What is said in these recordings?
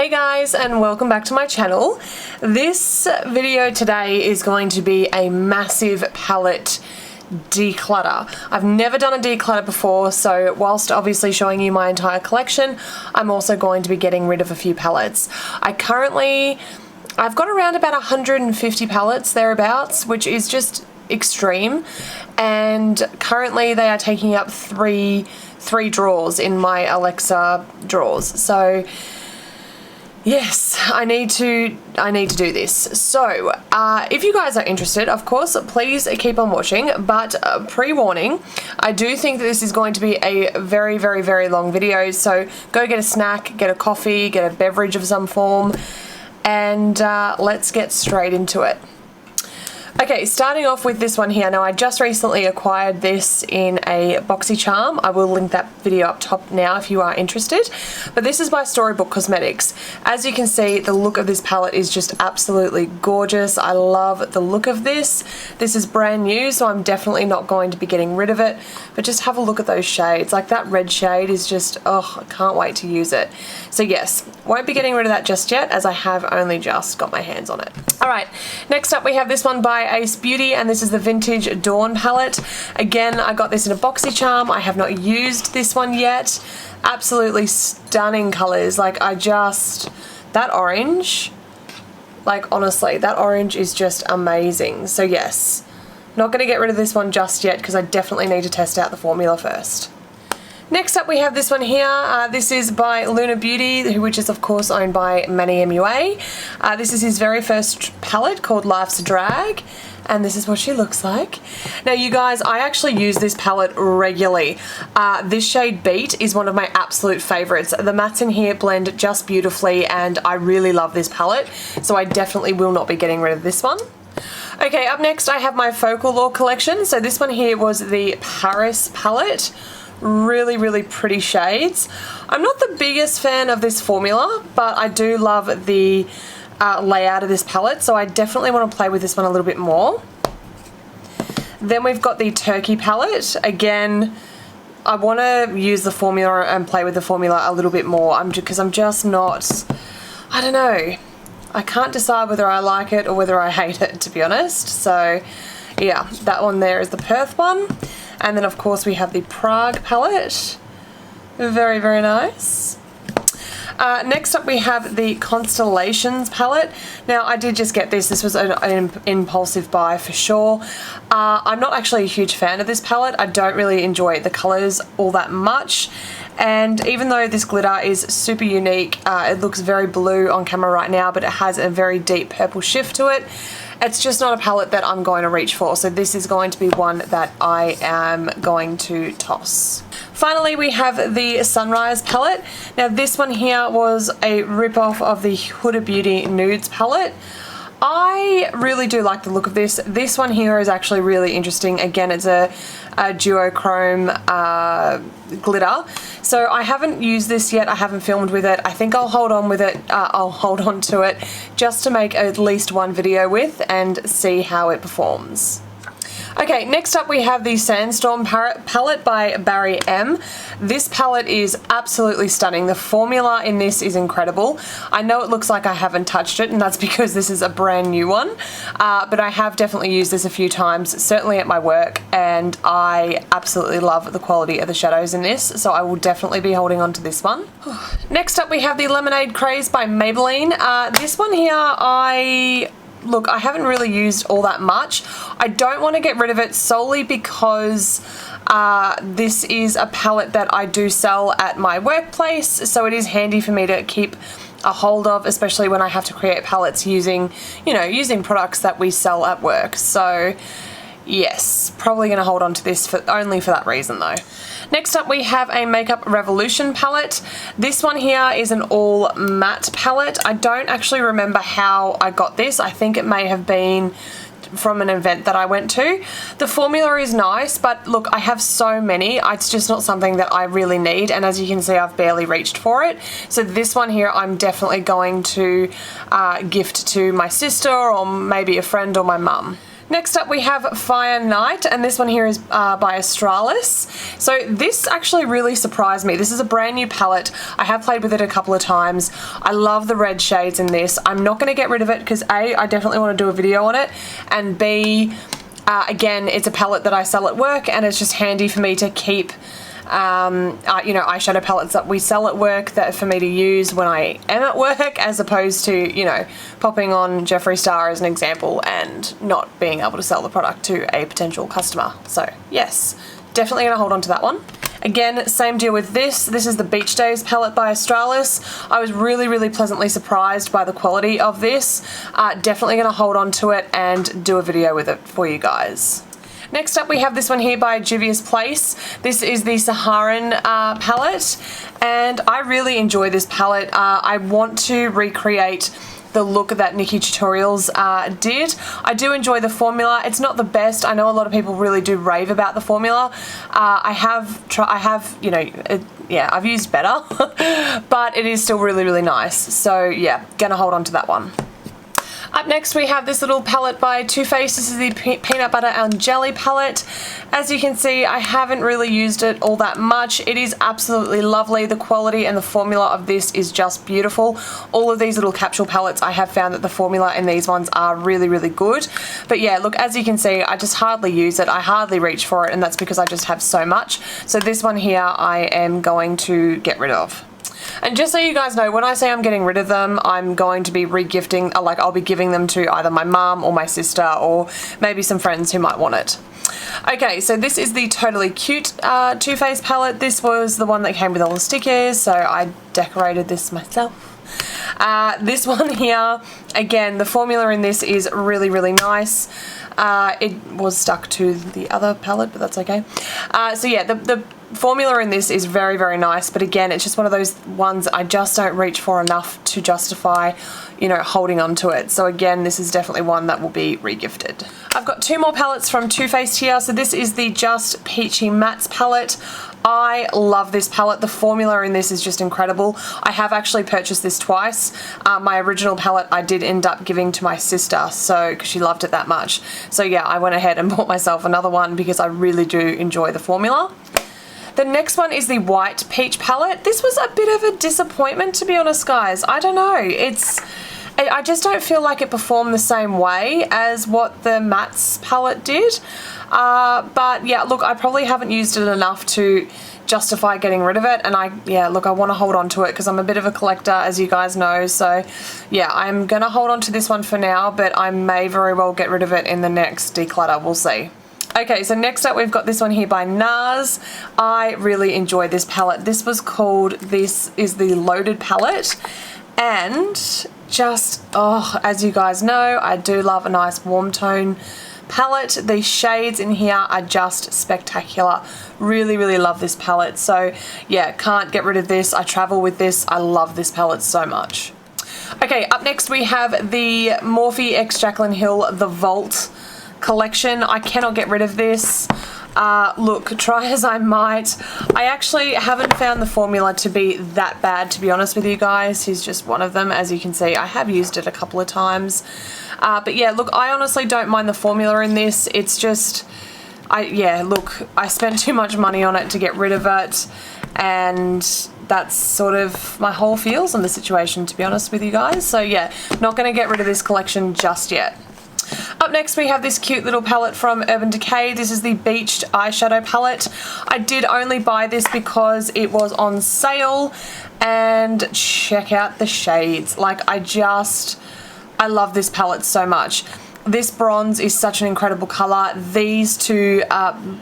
Hey guys, and welcome back to my channel. This video today is going to be a massive palette declutter. I've never done a declutter before, so whilst obviously showing you my entire collection, I'm also going to be getting rid of a few palettes. I've got around about 150 palettes thereabouts, which is just extreme, and currently they are taking up three drawers in my Alexa drawers. So yes, I need to do this. So if you guys are interested, of course, please keep on watching, but pre-warning, I do think that this is going to be a very, very, very long video, so go get a snack, get a coffee, get a beverage of some form, and let's get straight into it. Okay, starting off with this one here. Now, I just recently acquired this in a BoxyCharm. I will link that video up top now if you are interested. But this is by Storybook Cosmetics. As you can see, the look of this palette is just absolutely gorgeous. I love the look of this. This is brand new, so I'm definitely not going to be getting rid of it. But just have a look at those shades. Like, that red shade is just, oh, I can't wait to use it. So yes, won't be getting rid of that just yet, as I have only just got my hands on it. Alright, next up we have this one by Ace Beauty, and this is the Vintage Dawn palette. Again, I got this in a BoxyCharm. I have not used this one yet. Absolutely stunning colours. Like, that orange, like, honestly, that orange is just amazing. So yes, not going to get rid of this one just yet because I definitely need to test out the formula first. Next up we have this one here. This is by Luna Beauty, which is of course owned by Manny MUA. This is his very first palette called Life's a Drag, and this is what she looks like. Now you guys, I actually use this palette regularly. This shade Beat is one of my absolute favourites. The mattes in here blend just beautifully, and I really love this palette, so I definitely will not be getting rid of this one. Okay, up next I have my Focal Law collection. So this one here was the Paris palette. Really, really pretty shades. I'm not the biggest fan of this formula, but I do love the layout of this palette, so I definitely want to play with this one a little bit more. Then we've got the Turkey palette. Again, I want to use the formula and play with the formula a little bit more, because I'm just not, I don't know. I can't decide whether I like it or whether I hate it, to be honest. So yeah, that one there is the Perth one. And then of course we have the Prague palette. Very, very nice. Next up we have the Constellations palette. Now I did just get this. This was an impulsive buy for sure. I'm not actually a huge fan of this palette. I don't really enjoy the colours all that much. And even though this glitter is super unique, it looks very blue on camera right now, but it has a very deep purple shift to it. It's just not a palette that I'm going to reach for, so this is going to be one that I am going to toss. Finally, we have the Sunrise palette. Now this one here was a rip-off of the Huda Beauty Nudes palette. I really do like the look of this. This one here is actually really interesting. Again, it's a duochrome glitter. So I haven't used this yet. I haven't filmed with it. I think I'll hold on with it. I'll hold on to it just to make at least one video with and see how it performs. Okay, next up we have the Sandstorm palette by Barry M. This palette is absolutely stunning. The formula in this is incredible. I know it looks like I haven't touched it, and that's because this is a brand new one, but I have definitely used this a few times, certainly at my work, and I absolutely love the quality of the shadows in this, so I will definitely be holding on to this one. Next up we have the Lemonade Craze by Maybelline. This one here, Look, I haven't really used all that much. I don't want to get rid of it solely because this is a palette that I do sell at my workplace, so it is handy for me to keep a hold of, especially when I have to create palettes using, using products that we sell at work. So yes, probably going to hold on to this only for that reason though. Next up we have a Makeup Revolution palette. This one here is an all matte palette. I don't actually remember how I got this. I think it may have been from an event that I went to. The formula is nice, but look, I have so many. It's just not something that I really need, and as you can see, I've barely reached for it. So this one here I'm definitely going to gift to my sister or maybe a friend or my mum. Next up we have Fire Night, and this one here is by Australis. So this actually really surprised me. This is a brand new palette. I have played with it a couple of times. I love the red shades in this. I'm not going to get rid of it because A, I definitely want to do a video on it, and B, again, it's a palette that I sell at work, and it's just handy for me to keep you know, eyeshadow palettes that we sell at work that are for me to use when I am at work, as opposed to, you know, popping on Jeffree Star as an example and not being able to sell the product to a potential customer. So yes, definitely going to hold on to that one. Again, same deal with this. This is the Beach Days palette by Australis. I was really pleasantly surprised by the quality of this. Definitely going to hold on to it and do a video with it for you guys. Next up we have this one here by Juvia's Place. This is the Saharan palette, and I really enjoy this palette. I want to recreate the look that Nikki Tutorials did. I do enjoy the formula. It's not the best. I know a lot of people really do rave about the formula. I have, you know, yeah, I've used better, but it is still really nice. So yeah, gonna hold on to that one. Up next we have this little palette by Too Faced. This is the Peanut Butter and Jelly palette. As you can see, I haven't really used it all that much. It is absolutely lovely. The quality and the formula of this is just beautiful. All of these little capsule palettes, I have found that the formula in these ones are really good. But yeah, look, as you can see, I just hardly use it. I hardly reach for it, and that's because I just have so much. So this one here I am going to get rid of. And just so you guys know, when I say I'm getting rid of them, I'm going to be re-gifting, like I'll be giving them to either my mum or my sister or maybe some friends who might want it. Okay, so this is the Totally Cute Too Faced palette. This was the one that came with all the stickers, so I decorated this myself. This one here, again, the formula in this is really nice. It was stuck to the other palette, but that's okay. So yeah, the formula in this is very nice, but again, it's just one of those ones I just don't reach for enough to justify, you know, holding on to it. So again, this is definitely one that will be re-gifted. I've got two more palettes from Too Faced here. So this is the Just Peachy Mattes palette. I love this palette. The formula in this is just incredible. I have actually purchased this twice. My original palette I did end up giving to my sister, so because she loved it that much. So yeah, I went ahead and bought myself another one because I really do enjoy the formula. The next one is the White Peach palette. This was a bit of a disappointment, to be honest, guys. I don't know. I just don't feel like it performed the same way as what the Mattes palette did. But yeah, look, I probably haven't used it enough to justify getting rid of it, and I want to hold on to it because I'm a bit of a collector, as you guys know. So yeah, I'm gonna hold on to this one for now, but I may very well get rid of it in the next declutter. We'll see. Okay, so next up we've got this one here by NARS. I really enjoyed this palette. This was called, this is the Loaded palette, and just, oh, as you guys know, I do love a nice warm tone palette. The shades in here are just spectacular. Really love this palette. So yeah, can't get rid of this. I travel with this. I love this palette so much. Okay, up next we have the Morphe x Jaclyn Hill The Vault collection. I cannot get rid of this. Look, try as I might, I actually haven't found the formula to be that bad, to be honest with you guys. Here's just one of them. As you can see, I have used it a couple of times. But yeah, look, I honestly don't mind the formula in this. It's just, look, I spent too much money on it to get rid of it, and that's sort of my whole feels on the situation, to be honest with you guys. So yeah, not going to get rid of this collection just yet. Up next we have this cute little palette from Urban Decay. This is the Beached Eyeshadow palette. I did only buy this because it was on sale, and check out the shades. Like, I love this palette so much. This bronze is such an incredible colour. These two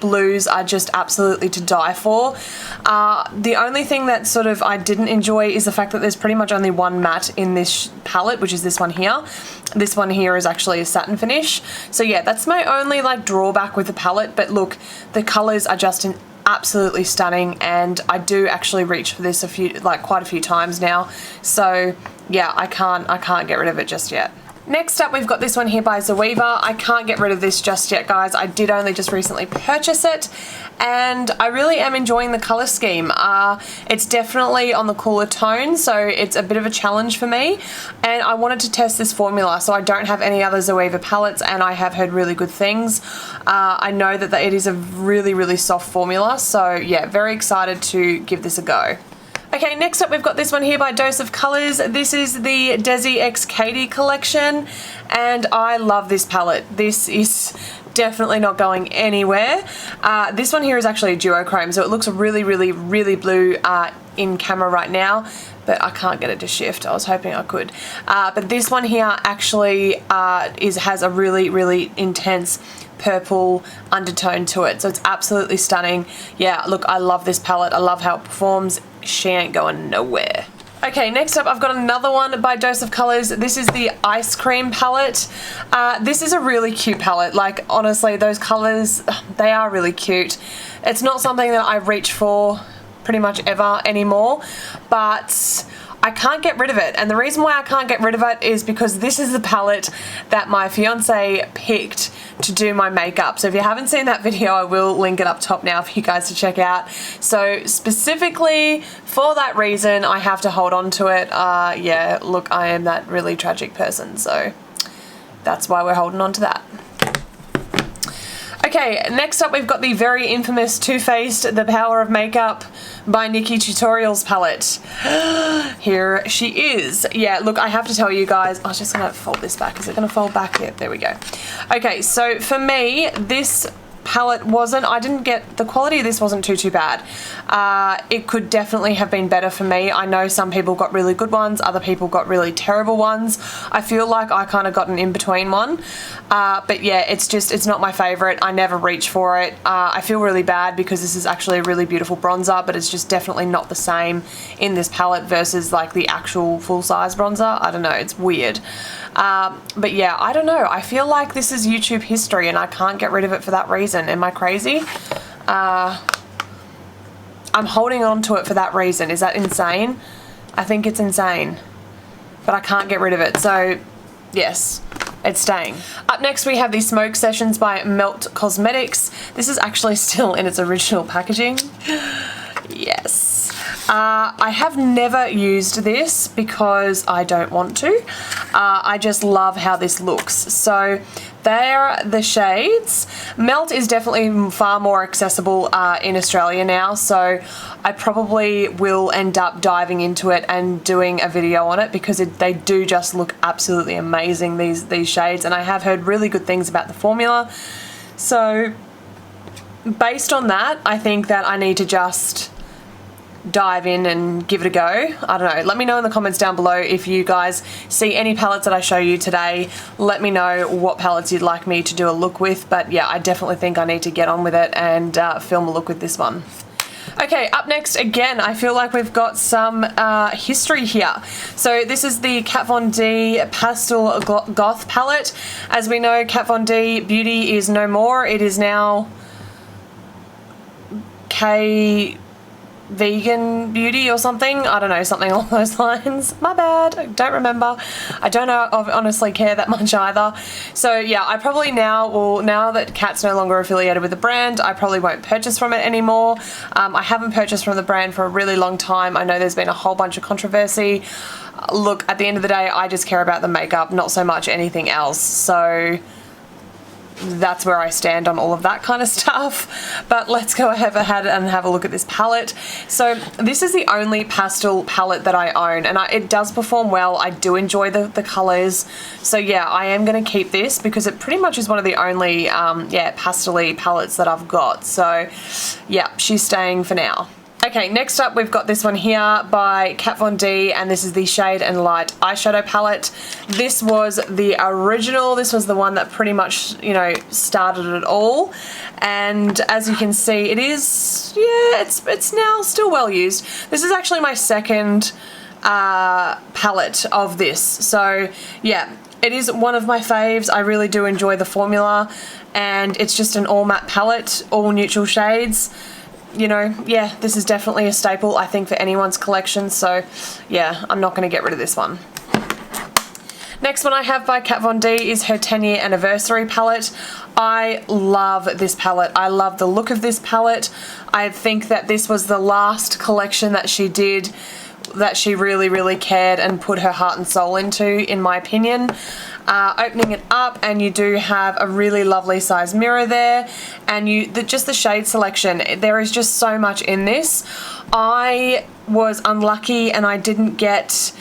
blues are just absolutely to die for. The only thing that sort of I didn't enjoy is the fact that there's pretty much only one matte in this palette, which is this one here. This one here is actually a satin finish. So yeah, that's my only like drawback with the palette. But look, the colours are just absolutely stunning, and I do actually reach for this quite a few times now. So yeah, I can't get rid of it just yet. Next up, we've got this one here by Zoeva. I can't get rid of this just yet, guys. I did only just recently purchase it, and I really am enjoying the color scheme. It's definitely on the cooler tone, so it's a bit of a challenge for me, and I wanted to test this formula. So I don't have any other Zoeva palettes, and I have heard really good things. I know that it is a really, really soft formula, so yeah, very excited to give this a go. Okay, next up we've got this one here by Dose of Colors. This is the Desi X Katie collection, and I love this palette. This is definitely not going anywhere. This one here is actually a duochrome, so it looks really, really, really blue in camera right now, but I can't get it to shift. I was hoping I could. But this one here actually has a really, really intense purple undertone to it, so it's absolutely stunning. Yeah, look, I love this palette. I love how it performs. She ain't going nowhere. Okay, next up I've got another one by Dose of Colors. This is the Ice Cream palette. This is a really cute palette. Like, honestly, those colors, they are really cute. It's not something that I reach for pretty much ever anymore, but I can't get rid of it, and the reason why I can't get rid of it is because this is the palette that my fiance picked to do my makeup. So if you haven't seen that video, I will link it up top now for you guys to check out. So specifically for that reason, I have to hold on to it. Yeah, look, I am that really tragic person, so that's why we're holding on to that. Okay, next up we've got the very infamous Too Faced The Power of Makeup by Nikki Tutorials palette. Here she is. Yeah, look, I have to tell you guys, I was just gonna fold this back. Is it gonna fold back? Yeah, there we go. Okay, so for me, this palette I didn't get, the quality of this wasn't too bad. It could definitely have been better for me. I know some people got really good ones, other people got really terrible ones. I feel like I kind of got an in-between one. But yeah, it's not my favorite. I never reach for it. I feel really bad because this is actually a really beautiful bronzer, but it's just definitely not the same in this palette versus like the actual full-size bronzer. I don't know, it's weird. But yeah, I don't know. I feel like this is YouTube history and I can't get rid of it for that reason. Am I crazy? I'm holding on to it for that reason. Is that insane? I think it's insane. But I can't get rid of it. So, yes, it's staying. Up next we have the Smoke Sessions by Melt Cosmetics. This is actually still in its original packaging. Yes. I have never used this because I don't want to. I just love how this looks. So they're the shades. Melt is definitely far more accessible in Australia now, so I probably will end up diving into it and doing a video on it because they do just look absolutely amazing, these shades, and I have heard really good things about the formula. So based on that, I think that I need to just dive in and give it a go. I don't know. Let me know in the comments down below if you guys see any palettes that I show you today. Let me know what palettes you'd like me to do a look with, but yeah, I definitely think I need to get on with it and film a look with this one. Okay, up next, again, I feel like we've got some history here. So this is the Kat Von D Pastel Goth palette. As we know, Kat Von D Beauty is no more. It is now Vegan Beauty or something. I don't know, something along those lines. My bad, I don't remember. I don't know, honestly care that much either. So yeah, I probably now that Kat's no longer affiliated with the brand, I probably won't purchase from it anymore. I haven't purchased from the brand for a really long time. I know there's been a whole bunch of controversy. Look, at the end of the day, I just care about the makeup, not so much anything else. So that's where I stand on all of that kind of stuff. But let's go ahead and have a look at this palette. So this is the only pastel palette that I own, and it does perform well. I do enjoy the colors. So yeah, I am going to keep this because it pretty much is one of the only pastel-y palettes that I've got. So yeah, she's staying for now. Okay, next up we've got this one here by Kat Von D, and this is the Shade and Light eyeshadow palette. This was the original. This was the one that pretty much, you know, started it all. And as you can see, it is, yeah, it's now still well used. This is actually my second palette of this. So yeah, it is one of my faves. I really do enjoy the formula, and it's just an all matte palette, all neutral shades. You know, yeah, this is definitely a staple, I think, for anyone's collection. So yeah, I'm not going to get rid of this one. Next one I have by Kat Von D is her 10-year anniversary palette. I love this palette. I love the look of this palette. I think that this was the last collection that she did that she really cared and put her heart and soul into, in my opinion. Opening it up, and you do have a really lovely size mirror there, and just the shade selection, there is just so much in this. I was unlucky and I didn't get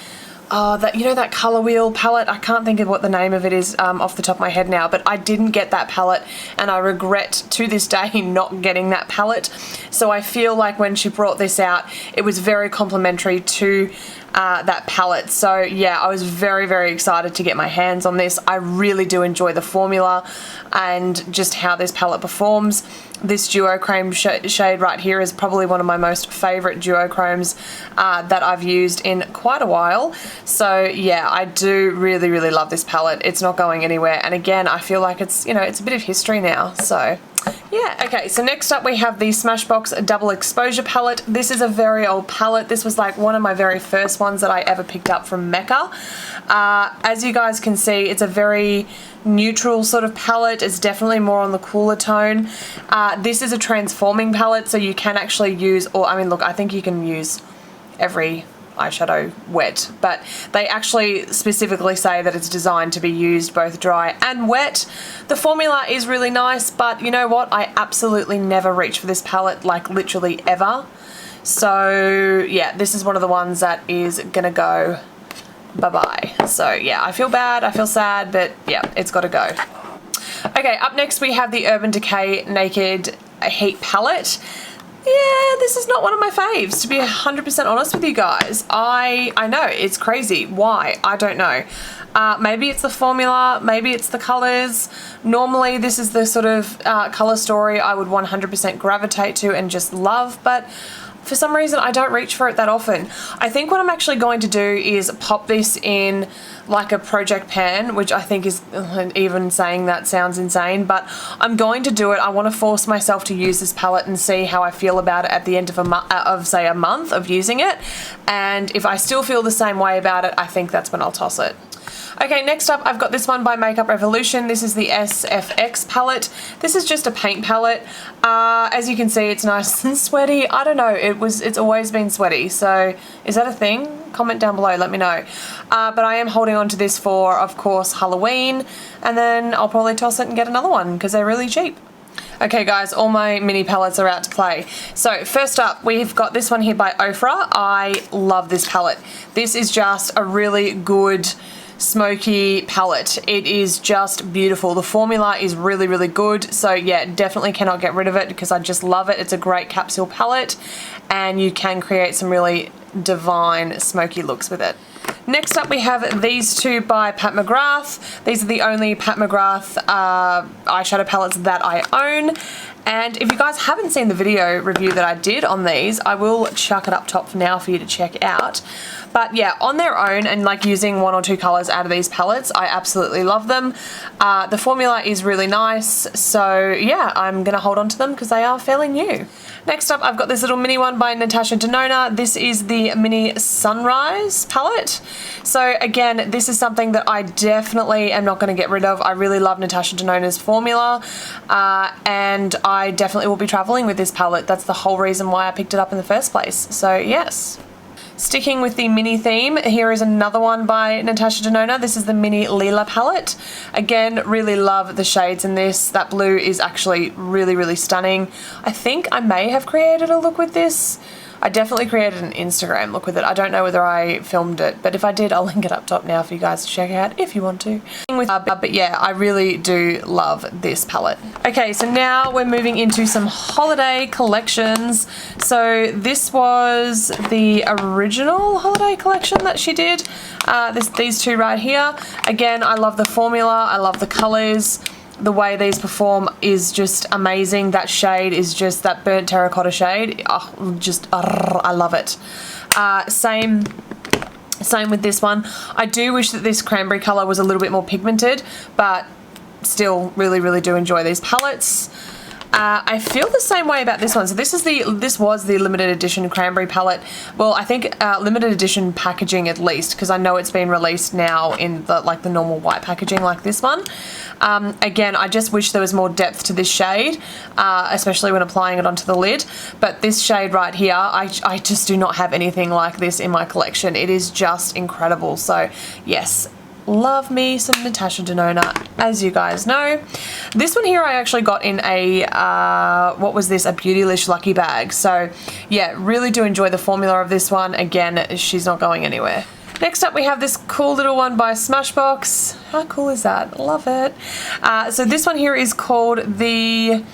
that color wheel palette. I can't think of what the name of it is off the top of my head now, but I didn't get that palette, and I regret to this day not getting that palette. So I feel like when she brought this out, it was very complimentary to that palette. So yeah, I was very excited to get my hands on this. I really do enjoy the formula and just how this palette performs. This duochrome shade right here is probably one of my most favorite duochromes that I've used in quite a while. So yeah, I do really love this palette. It's not going anywhere, and again, I feel like it's, it's a bit of history now. So yeah, okay, so next up we have the Smashbox Double Exposure palette. This is a very old palette. This was like one of my very first ones that I ever picked up from Mecca. As you guys can see, it's a very neutral sort of palette. It's definitely more on the cooler tone. This is a transforming palette, so you can actually use, look, I think you can use every eyeshadow wet, but they actually specifically say that it's designed to be used both dry and wet. The formula is really nice, but you know what? I absolutely never reach for this palette, like literally ever. So yeah, this is one of the ones that is gonna go bye-bye. So yeah, I feel bad, I feel sad, but yeah, it's gotta go. Okay, up next we have the Urban Decay Naked Heat palette. Yeah, this is not one of my faves, to be 100% honest with you guys. I know, it's crazy. Why? I don't know. Maybe it's the formula, maybe it's the colors. Normally this is the sort of color story I would 100% gravitate to and just love, but for some reason I don't reach for it that often. I think what I'm actually going to do is pop this in like a project pan, which I think is, even saying that sounds insane, but I'm going to do it. I want to force myself to use this palette and see how I feel about it at the end of say a month of using it, and if I still feel the same way about it, I think that's when I'll toss it. Okay, next up I've got this one by Makeup Revolution. This is the SFX palette. This is just a paint palette. As you can see, it's nice and sweaty. I don't know, it's always been sweaty, so is that a thing? Comment down below, let me know. But I am holding on to this for, of course, Halloween, and then I'll probably toss it and get another one because they're really cheap. Okay guys, all my mini palettes are out to play. So first up, we've got this one here by OFRA. I love this palette. This is just a really good smoky palette. It is just beautiful. The formula is really good, so yeah, definitely cannot get rid of it because I just love it. It's a great capsule palette and you can create some really divine smoky looks with it. Next up we have these two by Pat McGrath. These are the only Pat McGrath eyeshadow palettes that I own. And if you guys haven't seen the video review that I did on these, I will chuck it up top now for you to check out. But yeah, on their own and like using one or two colors out of these palettes, I absolutely love them. The formula is really nice, so yeah, I'm gonna hold on to them because they are fairly new. Next up, I've got this little mini one by NATASHA DENONA. This is the Mini Sunrise palette. So again, this is something that I definitely am not going to get rid of. I really love NATASHA DENONA's formula, and I definitely will be traveling with this palette. That's the whole reason why I picked it up in the first place. So yes. Sticking with the mini theme, here is another one by NATASHA DENONA. This is the Mini LILA palette. Again, really love the shades in this. That blue is actually really stunning. I think I may have created a look with this. I definitely created an Instagram look with it. I don't know whether I filmed it, but if I did, I'll link it up top now for you guys to check out if you want to. But yeah, I really do love this palette. Okay, so now we're moving into some holiday collections. So this was the original holiday collection that she did. These two right here. Again, I love the formula. I love the colors. The way these perform is just amazing. That shade is just that burnt terracotta shade. I love it. Same with this one. I do wish that this cranberry color was a little bit more pigmented, but still really do enjoy these palettes. I feel the same way about this one. So this was the limited edition cranberry palette. Well, I think limited edition packaging at least, because I know it's been released now in the normal white packaging like this one. Again, I just wish there was more depth to this shade, especially when applying it onto the lid. But this shade right here, I just do not have anything like this in my collection. It is just incredible. So yes, love me some Natasha Denona, as you guys know. This one here I actually got in a, what was this? A Beautylish Lucky Bag. So yeah, really do enjoy the formula of this one. Again, she's not going anywhere. Next up we have this cool little one by Smashbox. How cool is that? Love it. So this one here is called the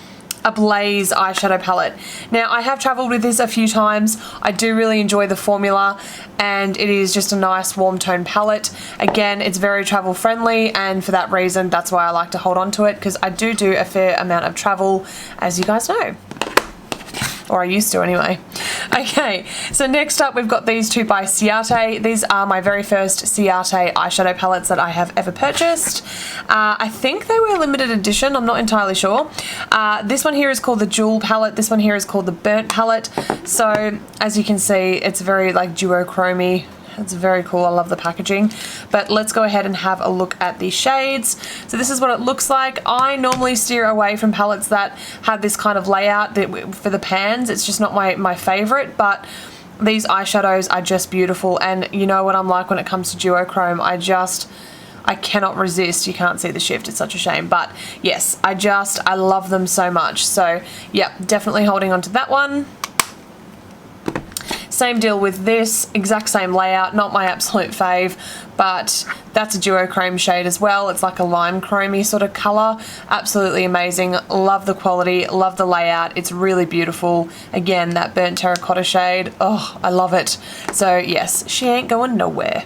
Ablaze eyeshadow palette. Now I have traveled with this a few times. I do really enjoy the formula, and it is just a nice warm tone palette. Again, it's very travel friendly, and for that reason that's why I like to hold on to it, because I do a fair amount of travel, as you guys know. Or I used to anyway. Okay, so next up we've got these two by Ciate. These are my very first Ciate eyeshadow palettes that I have ever purchased. I think they were limited edition, I'm not entirely sure. This one here is called the Jewel palette. This one here is called the Burnt palette. So as you can see, it's very like duochrome-y. It's very cool. I love the packaging. But let's go ahead and have a look at the shades. So this is what it looks like. I normally steer away from palettes that have this kind of layout for the pans. It's just not my favorite, but these eyeshadows are just beautiful. And you know what I'm like when it comes to duochrome. I cannot resist. You can't see the shift. It's such a shame. But yes, I love them so much. So yeah, definitely holding on to that one. Same deal with this, exact same layout, not my absolute fave, but that's a duochrome shade as well. It's like a lime chromey sort of colour. Absolutely amazing. Love the quality, love the layout. It's really beautiful. Again, that burnt terracotta shade. Oh, I love it. So yes, she ain't going nowhere.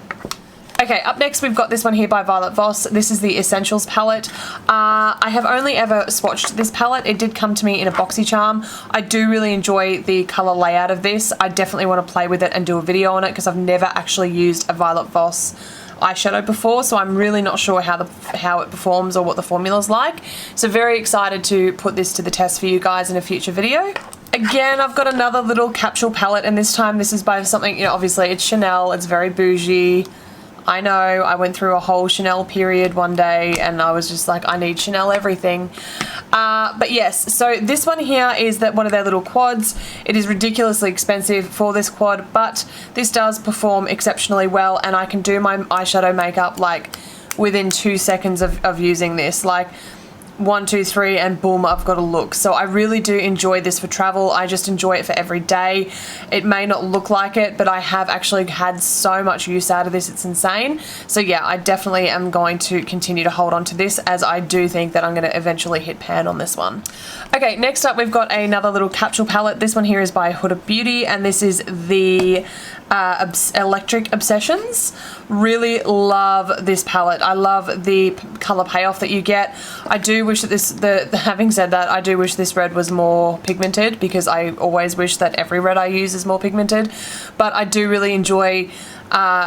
Okay, up next we've got this one here by Violet Voss. This is the Essentials palette. I have only ever swatched this palette. It did come to me in a BoxyCharm. I do really enjoy the colour layout of this. I definitely want to play with it and do a video on it, because I've never actually used a Violet Voss eyeshadow before, so I'm really not sure how it performs or what the formula's like. So very excited to put this to the test for you guys in a future video. Again, I've got another little capsule palette, and this time this is by something, you know, obviously it's Chanel, it's very bougie. I know, I went through a whole Chanel period one day and I was just like, I need Chanel everything. But yes, so this one here is one of their little quads. It is ridiculously expensive for this quad, but this does perform exceptionally well, and I can do my eyeshadow makeup like within 2 seconds of using this. Like 1, 2, 3 and boom, I've got a look. So I really do enjoy this for travel. I just enjoy it for every day. It may not look like it, but I have actually had so much use out of this, it's insane. So yeah, I definitely am going to continue to hold on to this, as I do think that I'm going to eventually hit pan on this one. Okay, next up we've got another little capsule palette. This one here is by Huda Beauty, and this is the Electric Obsessions. Really love this palette. I love the color payoff that you get. I do wish that having said that, I do wish this red was more pigmented, because I always wish that every red I use is more pigmented, but I do really enjoy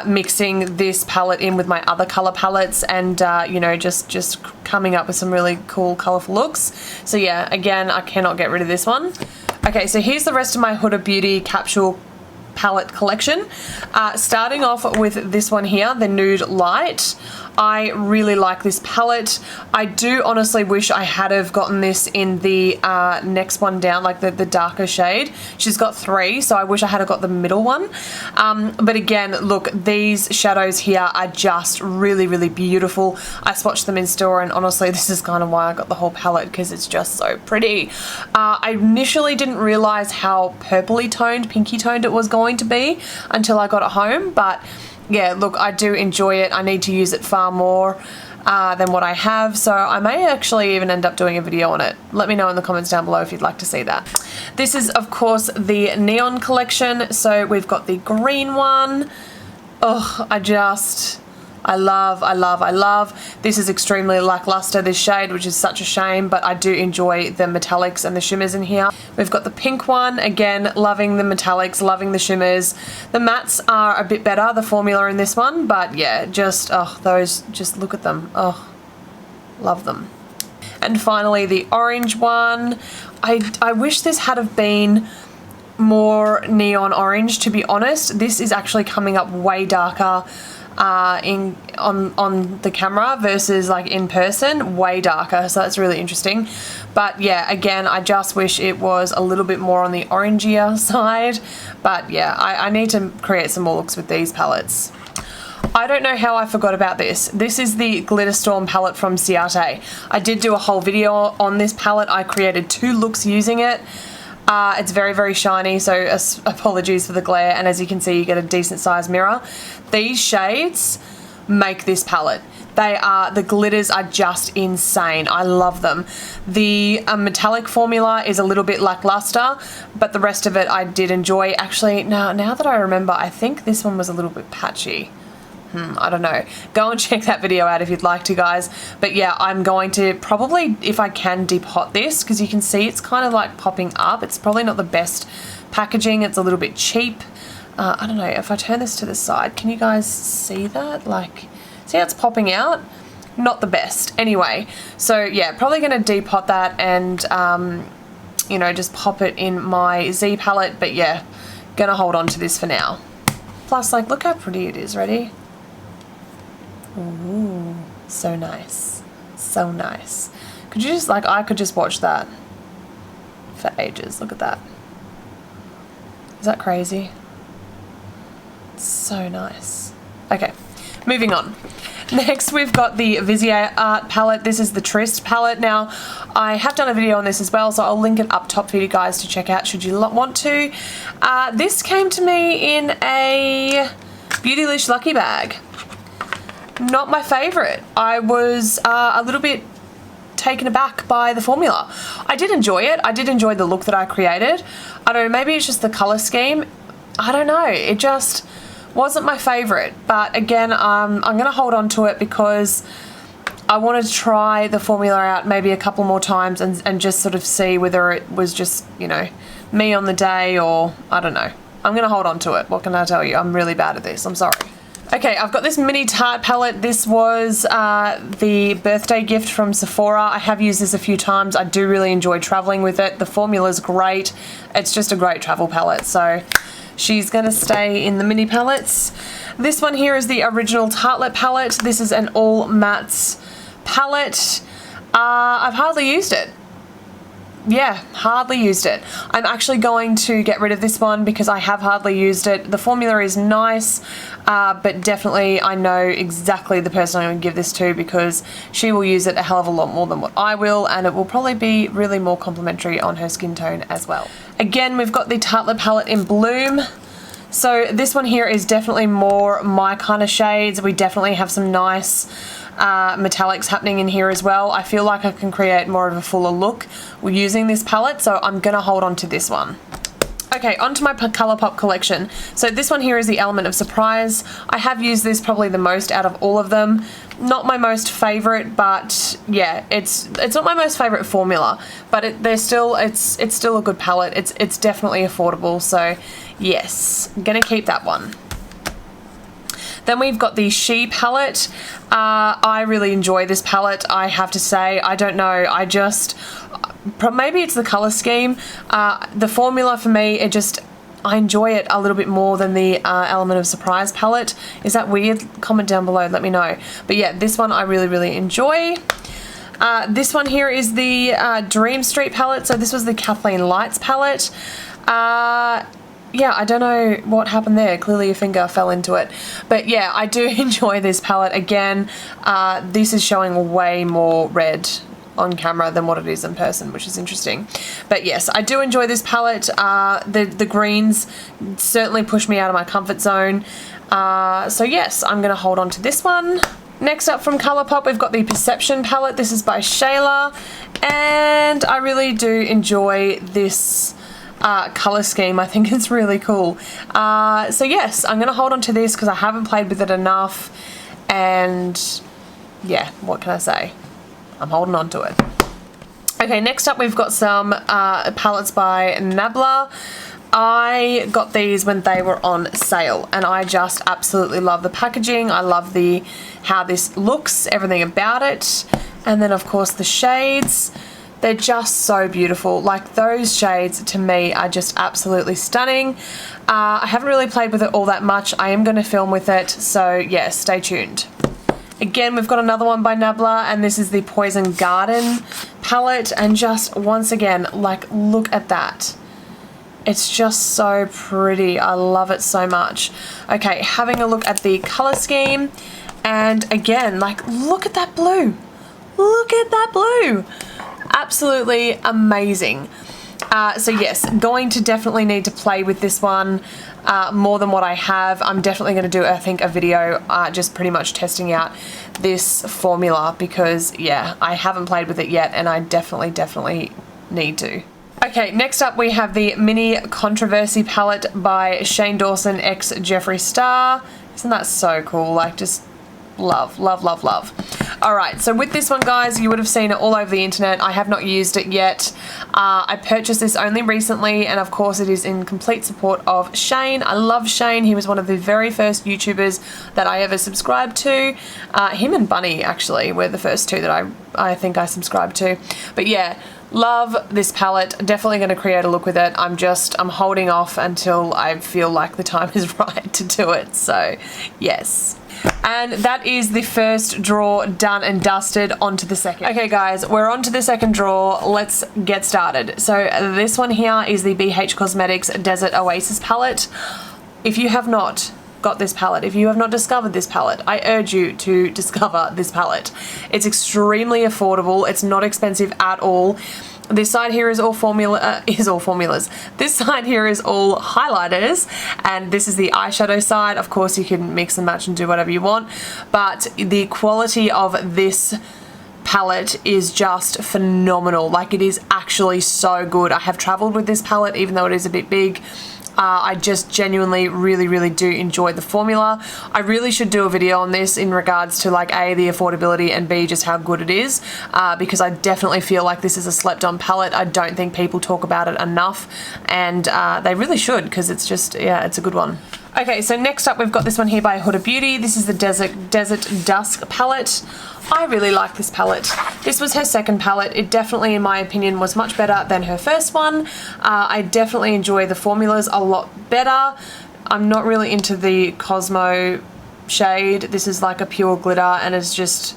mixing this palette in with my other color palettes, and you know, just coming up with some really cool colorful looks. So yeah, again, I cannot get rid of this one. Okay, so here's the rest of my Huda Beauty capsule palette collection. Starting off with this one here, the Nude Light. I really like this palette. I do honestly wish I had have gotten this in the next one down, like the darker shade. She's got 3, so I wish I had got the middle one. But again, look, these shadows here are just really, really beautiful. I swatched them in store, and honestly, this is kind of why I got the whole palette, because it's just so pretty. I initially didn't realize how purpley toned, pinky toned it was going to be until I got it home, but yeah, look, I do enjoy it. I need to use it far more than what I have, so I may actually even end up doing a video on it. Let me know in the comments down below if you'd like to see that. This is, of course, the Neon collection. So we've got the green one. Oh, I love. This is extremely lackluster, this shade, which is such a shame, but I do enjoy the metallics and the shimmers in here. We've got the pink one, again, loving the metallics, loving the shimmers. The mattes are a bit better, the formula in this one, but yeah, just, oh, those, just look at them. Oh, love them. And finally the orange one. I wish this had have been more neon orange, to be honest. This is actually coming up way darker on the camera versus like in person, way darker, so that's really interesting. But yeah, again, I just wish it was a little bit more on the orangier side. But yeah, I need to create some more looks with these palettes. I don't know how I forgot about this. This is the Glitter Storm palette from Ciate. I did do a whole video on this palette. I created 2 looks using it. It's very, very shiny, so apologies for the glare, and as you can see, you get a decent sized mirror. These shades make this palette. The glitters are just insane. I love them. The metallic formula is a little bit lackluster, but the rest of it I did enjoy. Actually, now that I remember, I think this one was a little bit patchy. I don't know. Go and check that video out if you'd like to, guys. But yeah, I'm going to probably, if I can, depot this, because you can see it's kind of like popping up. It's probably not the best packaging. It's a little bit cheap. I don't know. If I turn this to the side, can you guys see that? Like, see how it's popping out? Not the best. Anyway, so yeah, probably going to depot that and, you know, just pop it in my Z palette. But yeah, gonna hold on to this for now. Plus, like, look how pretty it is. Ready? Ooh, so nice. So nice. Could you just, like, I could just watch that for ages. Look at that. Is that crazy? So nice. Okay, moving on. Next, we've got the Vizier Art palette. This is the Trist palette. Now, I have done a video on this as well, so I'll link it up top for you guys to check out should you want to. This came to me in a Beautylish Lucky Bag. Not my favourite. I was a little bit taken aback by the formula. I did enjoy it. I did enjoy the look that I created. I don't know, maybe it's just the colour scheme. I don't know. It just wasn't my favourite. But again, I'm going to hold on to it because I wanted to try the formula out maybe a couple more times and just sort of see whether it was just, you know, me on the day or I don't know. I'm going to hold on to it. What can I tell you? I'm really bad at this. I'm sorry. Okay, I've got this mini Tarte palette. This was the birthday gift from Sephora. I have used this a few times. I do really enjoy traveling with it. The formula's great. It's just a great travel palette. So she's going to stay in the mini palettes. This one here is the original Tartelette palette. This is an all mattes palette. I've hardly used it. Yeah, hardly used it. I'm actually going to get rid of this one because I have hardly used it. The formula is nice, but definitely I know exactly the person I'm going to give this to because she will use it a hell of a lot more than what I will, and it will probably be really more complimentary on her skin tone as well. Again, we've got the Tartelette palette in Bloom. So this one here is definitely more my kind of shades. We definitely have some nice metallics happening in here as well. I feel like I can create more of a fuller look using this palette, so I'm gonna hold on to this one. Okay, onto my Colourpop collection. So this one here is the Element of Surprise. I have used this probably the most out of all of them. Not my most favorite, but yeah, it's not my most favorite formula, but it's still a good palette. It's definitely affordable, so yes, I'm gonna keep that one. Then we've got the She palette. I really enjoy this palette, I have to say. I don't know, maybe it's the colour scheme. The formula for me, I enjoy it a little bit more than the Element of Surprise palette. Is that weird? Comment down below, let me know. But yeah, this one I really, really enjoy. This one here is the Dream Street palette. So this was the Kathleen Lights palette. Yeah, I don't know what happened there. Clearly a finger fell into it. But yeah, I do enjoy this palette. Again, this is showing way more red on camera than what it is in person, which is interesting. But yes, I do enjoy this palette. The greens certainly push me out of my comfort zone. So yes, I'm going to hold on to this one. Next up from Colourpop, we've got the Perception palette. This is by Shayla. And I really do enjoy this colour scheme. I think it's really cool. So yes, I'm going to hold on to this because I haven't played with it enough, and yeah, what can I say? I'm holding on to it. Okay, next up we've got some palettes by Nabla. I got these when they were on sale and I just absolutely love the packaging. I love how this looks, everything about it. And then of course the shades, they're just so beautiful. Like those shades to me are just absolutely stunning. I haven't really played with it all that much. I am going to film with it, so yeah, stay tuned. Again, we've got another one by Nabla, and this is the Poison Garden palette, and just once again, like, look at that. It's just so pretty. I love it so much. Okay, having a look at the color scheme, and again, like, look at that blue. Look at that blue. Absolutely amazing. So yes, going to definitely need to play with this one more than what I have. I'm definitely going to do, I think, a video just pretty much testing out this formula because, yeah, I haven't played with it yet and I definitely need to. Okay, next up we have the Mini Controversy palette by Shane Dawson x Jeffree Star. Isn't that so cool? Like, just love, love, love, love. Alright, so with this one, guys, you would have seen it all over the internet. I have not used it yet. I purchased this only recently, and of course it is in complete support of Shane. I love Shane. He was one of the very first YouTubers that I ever subscribed to. Him and Bunny, actually, were the first two that I think I subscribed to. But yeah, love this palette. Definitely going to create a look with it. I'm holding off until I feel like the time is right to do it. So, yes. And that is the first drawer done and dusted. Onto the second. Okay guys, we're on to the second drawer. Let's get started. So this one here is the BH Cosmetics Desert Oasis palette. If you have not got this palette, if you have not discovered this palette, I urge you to discover this palette. It's extremely affordable. It's not expensive at all. This side here is all formulas. This side here is all highlighters, and this is the eyeshadow side. Of course, you can mix and match and do whatever you want, but the quality of this palette is just phenomenal. Like, it is actually so good. I have traveled with this palette, even though it is a bit big. I just genuinely really do enjoy the formula. I really should do a video on this in regards to, like, A, the affordability, and B, just how good it is, because I definitely feel like this is a slept on palette. I don't think people talk about it enough, and they really should, because it's just, yeah, it's a good one. Okay, so next up we've got this one here by RoarBeauty. This is the Desert Dusk palette. I really like this palette. This was her second palette. It definitely, in my opinion, was much better than her first one. I definitely enjoy the formulas a lot better. I'm not really into the Cosmo shade. This is like a pure glitter, and it's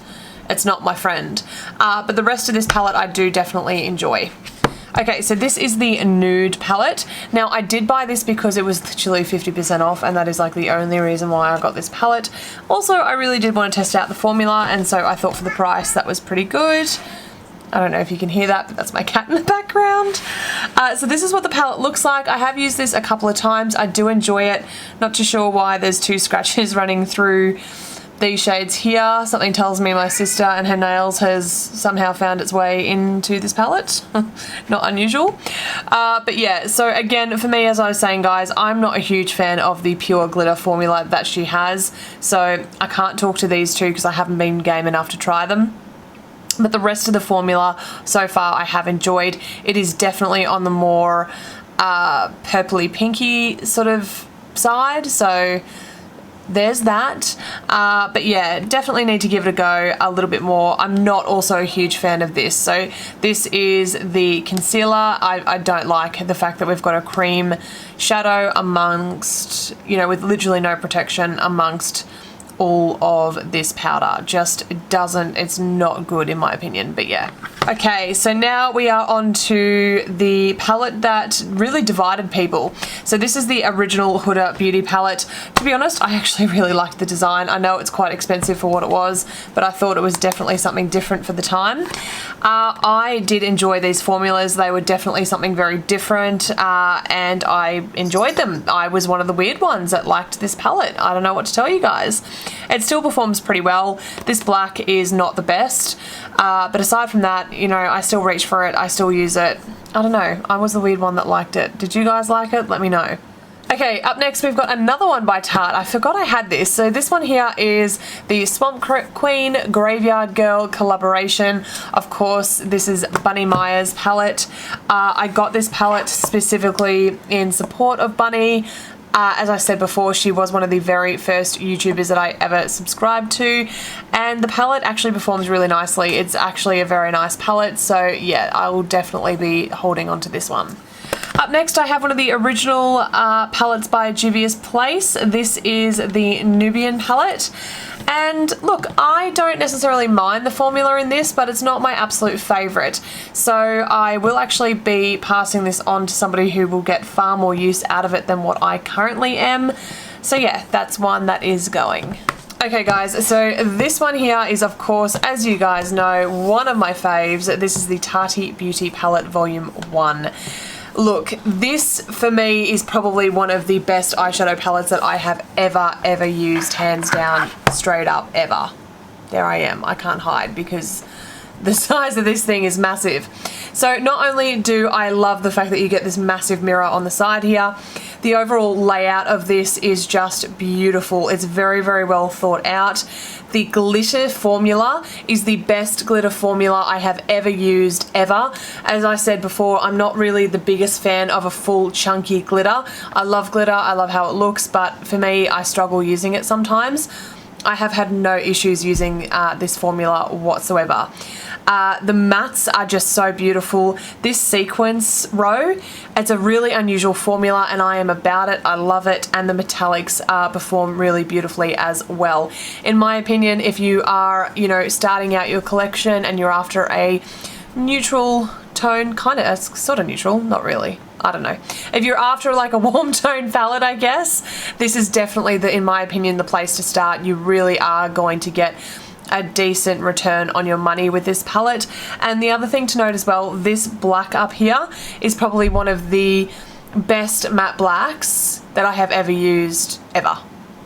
not my friend. But the rest of this palette I do definitely enjoy. Okay, so this is the Nude palette. Now, I did buy this because it was literally 50% off, and that is like the only reason why I got this palette. Also, I really did want to test out the formula, and so I thought for the price that was pretty good. I don't know if you can hear that, but that's my cat in the background. So this is what the palette looks like. I have used this a couple of times. I do enjoy it. Not too sure why there's 2 scratches running through these shades here. Something tells me my sister and her nails has somehow found its way into this palette. Not unusual. But yeah, so again, for me, as I was saying, guys, I'm not a huge fan of the pure glitter formula that she has, so I can't talk to these two because I haven't been game enough to try them. But the rest of the formula so far I have enjoyed. It is definitely on the more purpley pinky sort of side, so there's that. But yeah, definitely need to give it a go a little bit more. I'm not also a huge fan of this. So this is the concealer. I don't like the fact that we've got a cream shadow amongst, you know, with literally no protection amongst all of this powder. Just it's not good in my opinion, but yeah. Okay, so now we are on to the palette that really divided people. So this is the original Huda Beauty palette. To be honest, I actually really liked the design. I know it's quite expensive for what it was, but I thought it was definitely something different for the time. I did enjoy these formulas. They were definitely something very different, and I enjoyed them. I was one of the weird ones that liked this palette. I don't know what to tell you guys. It still performs pretty well. This black is not the best, but aside from that, you know, I still reach for it. I still use it. I don't know. I was the weird one that liked it. Did you guys like it? Let me know. Okay, up next we've got another one by Tarte. I forgot I had this. So this one here is the Swamp Queen Graveyard Girl collaboration. Of course, this is Bunny Myers palette. I got this palette specifically in support of Bunny. As I said before, she was one of the very first YouTubers that I ever subscribed to, and the palette actually performs really nicely. It's actually a very nice palette, so yeah, I will definitely be holding on to this one. Up next, I have one of the original palettes by Juvia's Place. This is the Nubian palette. And look, I don't necessarily mind the formula in this, but it's not my absolute favourite. So I will actually be passing this on to somebody who will get far more use out of it than what I currently am. So yeah, that's one that is going. Okay guys, so this one here is, of course, as you guys know, one of my faves. This is the Tati Beauty Palette Volume 1. Look, this for me is probably one of the best eyeshadow palettes that I have ever used, hands down, straight up, ever. There I am, I can't hide because the size of this thing is massive. So not only do I love the fact that you get this massive mirror on the side here, the overall layout of this is just beautiful. It's very well thought out. The glitter formula is the best glitter formula I have ever used, ever. As I said before, I'm not really the biggest fan of a full chunky glitter. I love glitter, I love how it looks, but for me, I struggle using it sometimes. I have had no issues using this formula whatsoever. The mattes are just so beautiful. This sequence row, it's a really unusual formula and I am about it. I love it, and the metallics perform really beautifully as well. In my opinion, if you are, you know, starting out your collection and you're after a neutral tone, kind of, sort of neutral, not really. I don't know. If you're after like a warm tone palette, I guess, this is definitely, in my opinion, the place to start. You really are going to get a decent return on your money with this palette. And the other thing to note as well, this black up here is probably one of the best matte blacks that I have ever used, ever.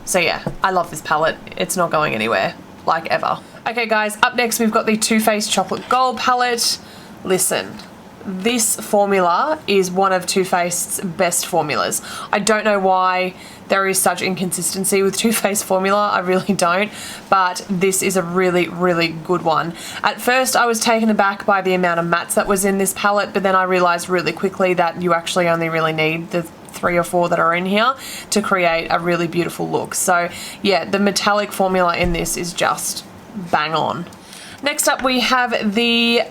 So yeah, I love this palette. It's not going anywhere, like ever. Okay guys, up next we've got the Too Faced Chocolate Gold palette. Listen, this formula is one of Too Faced's best formulas. I don't know why there is such inconsistency with Too Faced formula, I really don't, but this is a really good one. At first I was taken aback by the amount of mattes that was in this palette, but then I realised really quickly that you actually only really need the 3 or 4 that are in here to create a really beautiful look. So yeah, the metallic formula in this is just bang on. Next up we have the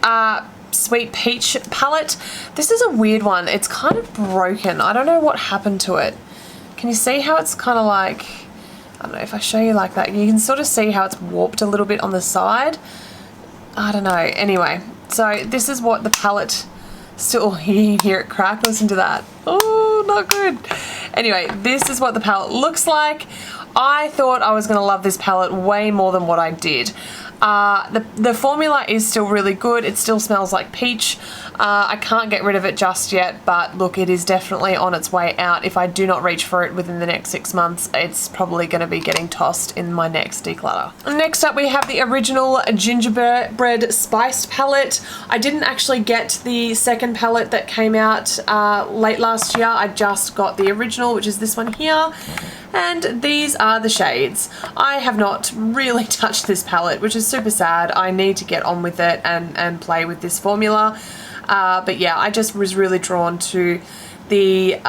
Sweet Peach palette. This is a weird one. It's kind of broken. I don't know what happened to it. Can you see how it's kind of like, I don't know if I show you like that, you can sort of see how it's warped a little bit on the side. I don't know. Anyway, so this is what the palette still, you hear it crack, listen to that. Oh, not good. Anyway, this is what the palette looks like. I thought I was going to love this palette way more than what I did. The formula is still really good. It still smells like peach. I can't get rid of it just yet, but look, it is definitely on its way out. If I do not reach for it within the next 6 months, it's probably going to be getting tossed in my next declutter. Next up we have the original Gingerbread Spiced palette. I didn't actually get the second palette that came out late last year. I just got the original, which is this one here. And these are the shades. I have not really touched this palette, which is super sad. I need to get on with it and play with this formula. But yeah, I just was really drawn to the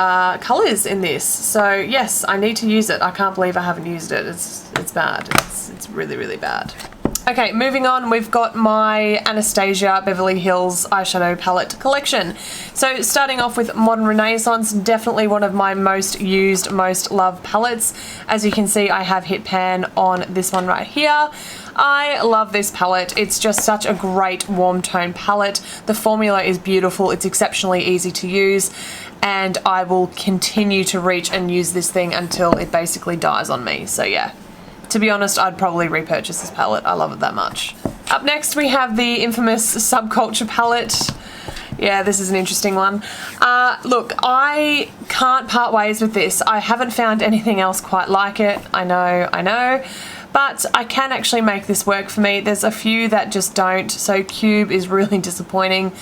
colours in this. So yes, I need to use it. I can't believe I haven't used it. It's bad. It's really bad. Okay, moving on, we've got my Anastasia Beverly Hills eyeshadow palette collection. So starting off with Modern Renaissance, definitely one of my most used, most loved palettes. As you can see, I have hit pan on this one right here. I love this palette. It's just such a great warm tone palette. The formula is beautiful. It's exceptionally easy to use, and I will continue to reach and use this thing until it basically dies on me. So yeah. To be honest, I'd probably repurchase this palette. I love it that much. Up next, we have the infamous Subculture palette. Yeah, this is an interesting one. Look, I can't part ways with this. I haven't found anything else quite like it. I know. But I can actually make this work for me. There's a few that just don't. So Cube is really disappointing.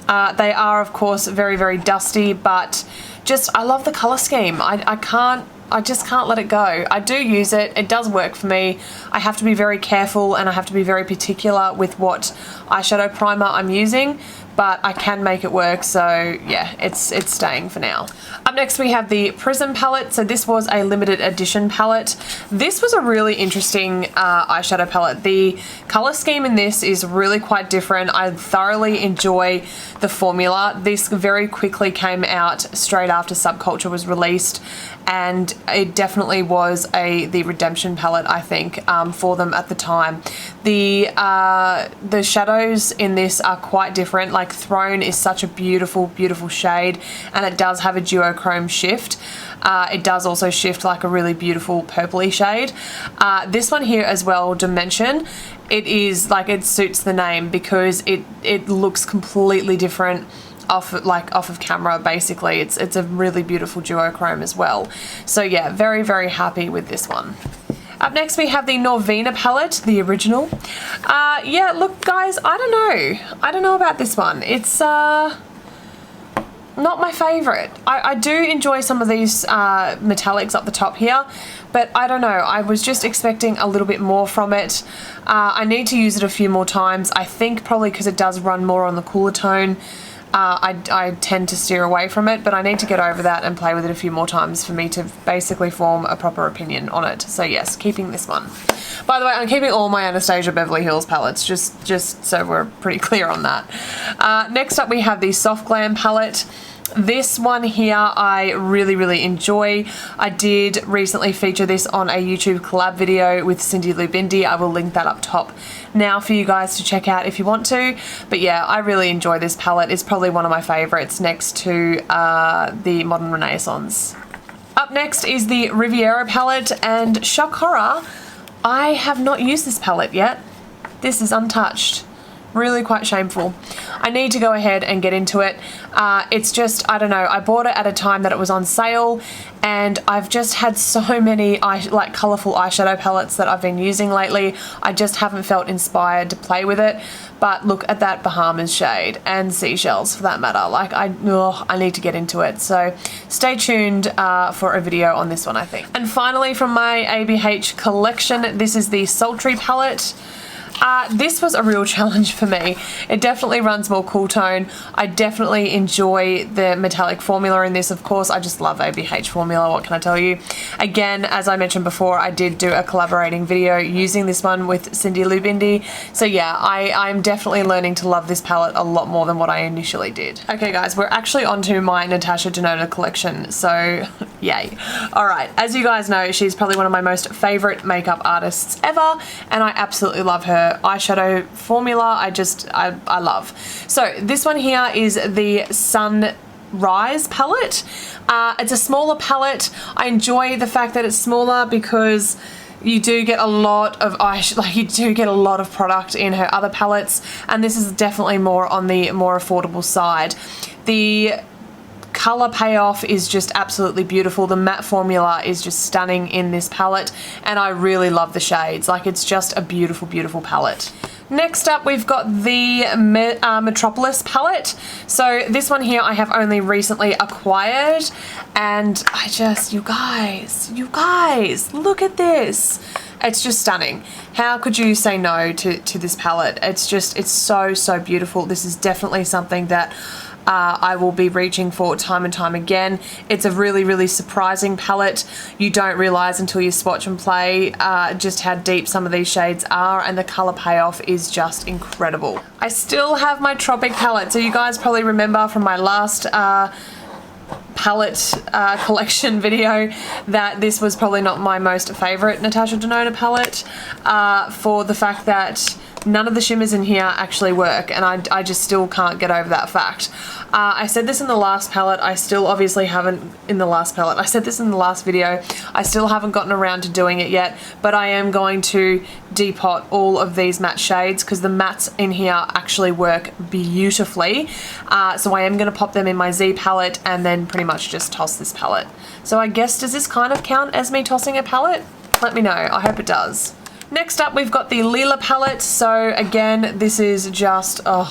They are, of course, very dusty, but just, I love the color scheme. I just can't let it go. I do use it. It does work for me. I have to be very careful and I have to be very particular with what eyeshadow primer I'm using. but I can make it work, so yeah, it's staying for now. Up next we have the Prism palette. So this was a limited edition palette. This was a really interesting eyeshadow palette. The color scheme in this is really quite different. I thoroughly enjoy the formula. This very quickly came out straight after Subculture was released, and it definitely was the redemption palette, I think, for them at the time. The shadows in this are quite different. Like Throne is such a beautiful, beautiful shade, and it does have a duochrome shift. It does also shift like a really beautiful purpley shade. This one here as well, Dimension, it is like, it suits the name because it looks completely different off of camera. Basically it's a really beautiful duochrome as well. So yeah, very, very happy with this one. Up next we have the Norvina palette, the original. Yeah, look guys, I don't know about this one. It's not my favorite. I do enjoy some of these metallics up the top here, but I don't know, I was just expecting a little bit more from it. I need to use it a few more times. I think probably because it does run more on the cooler tone, I tend to steer away from it, but I need to get over that and play with it a few more times for me to basically form a proper opinion on it. So yes, keeping this one. By the way, I'm keeping all my Anastasia Beverly Hills palettes, just so we're pretty clear on that. Next up we have the Soft Glam palette. This one here I really, really enjoy. I did recently feature this on a YouTube collab video with Cindy Lubindi. I will link that up top now for you guys to check out if you want to. But yeah, I really enjoy this palette. It's probably one of my favorites next to the Modern Renaissance. Up next is the Riviera palette, and shock horror, I have not used this palette yet. This is untouched. Really quite shameful. I need to go ahead and get into it. It's just, I don't know, I bought it at a time that it was on sale, and I've just had so many colourful eyeshadow palettes that I've been using lately. I just haven't felt inspired to play with it. But look at that Bahamas shade, and Seashells for that matter. Like, I need to get into it. So stay tuned for a video on this one, I think. And finally, from my ABH collection, this is the Sultry palette. This was a real challenge for me. It definitely runs more cool tone. I definitely enjoy the metallic formula in this. Of course, I just love ABH formula, what can I tell you? Again, as I mentioned before, I did do a collaborating video using this one with Cindy Lubindi. So yeah, I'm definitely learning to love this palette a lot more than what I initially did. Okay guys, we're actually onto my NATASHA DENONA collection, so yay. Alright, as you guys know, she's probably one of my most favorite makeup artists ever, and I absolutely love her eyeshadow formula. I love. So this one here is the Sunrise palette. It's a smaller palette. I enjoy the fact that it's smaller because you do get a lot of you do get a lot of product in her other palettes, and this is definitely more on the more affordable side. The color payoff is just absolutely beautiful. The matte formula is just stunning in this palette, and I really love the shades. Like, it's just a beautiful, beautiful palette. Next up, we've got the Metropolis palette. So this one here I have only recently acquired, and you guys, look at this. It's just stunning. How could you say no to this palette? It's so, so beautiful. This is definitely something that I will be reaching for time and time again. It's a really, really surprising palette. You don't realize until you swatch and play just how deep some of these shades are, and the color payoff is just incredible. I still have my Tropic palette, so you guys probably remember from my last palette collection video that this was probably not my most favorite Natasha Denona palette for the fact that none of the shimmers in here actually work, and I just still can't get over that fact. I said this in the last palette, I still obviously haven't, I said this in the last video, I still haven't gotten around to doing it yet, but I am going to depot all of these matte shades because the mattes in here actually work beautifully. So I am going to pop them in my Z palette and then pretty much just toss this palette. So I guess, does this kind of count as me tossing a palette? Let me know, I hope it does. Next up, we've got the LILA palette. So again, this is just a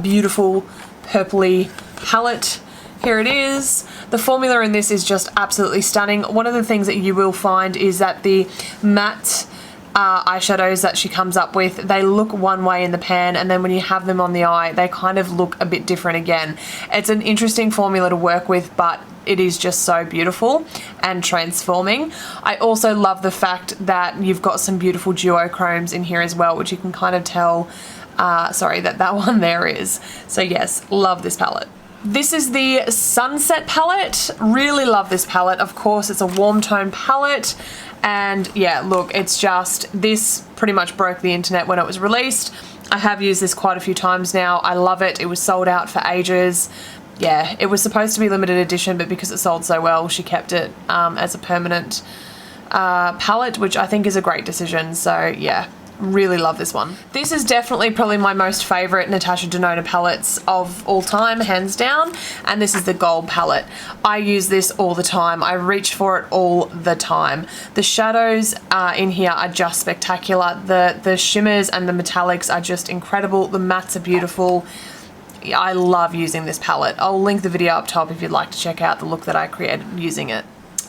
beautiful purpley palette. Here it is. The formula in this is just absolutely stunning. One of the things that you will find is that the matte eyeshadows that she comes up with. They look one way in the pan, and then when you have them on the eye, they kind of look a bit different again. It's an interesting formula to work with, but it is just so beautiful and transforming. I also love the fact that you've got some beautiful duochromes in here as well, which you can kind of tell, sorry, that one there is. So yes, love this palette. This is the Sunset palette. Really love this palette. Of course, it's a warm tone palette. And yeah, look, it's just, this pretty much broke the internet when it was released. I have used this quite a few times now. I love it. It was sold out for ages. Yeah, it was supposed to be limited edition, but because it sold so well, she kept it as a permanent palette, which I think is a great decision. So yeah, really love this one. This is definitely probably my most favorite Natasha Denona palettes of all time, hands down, and this is the gold palette. I use this all the time. I reach for it all the time. The shadows in here are just spectacular. The shimmers and the metallics are just incredible. The mattes are beautiful. I love using this palette. I'll link the video up top if you'd like to check out the look that I created using it.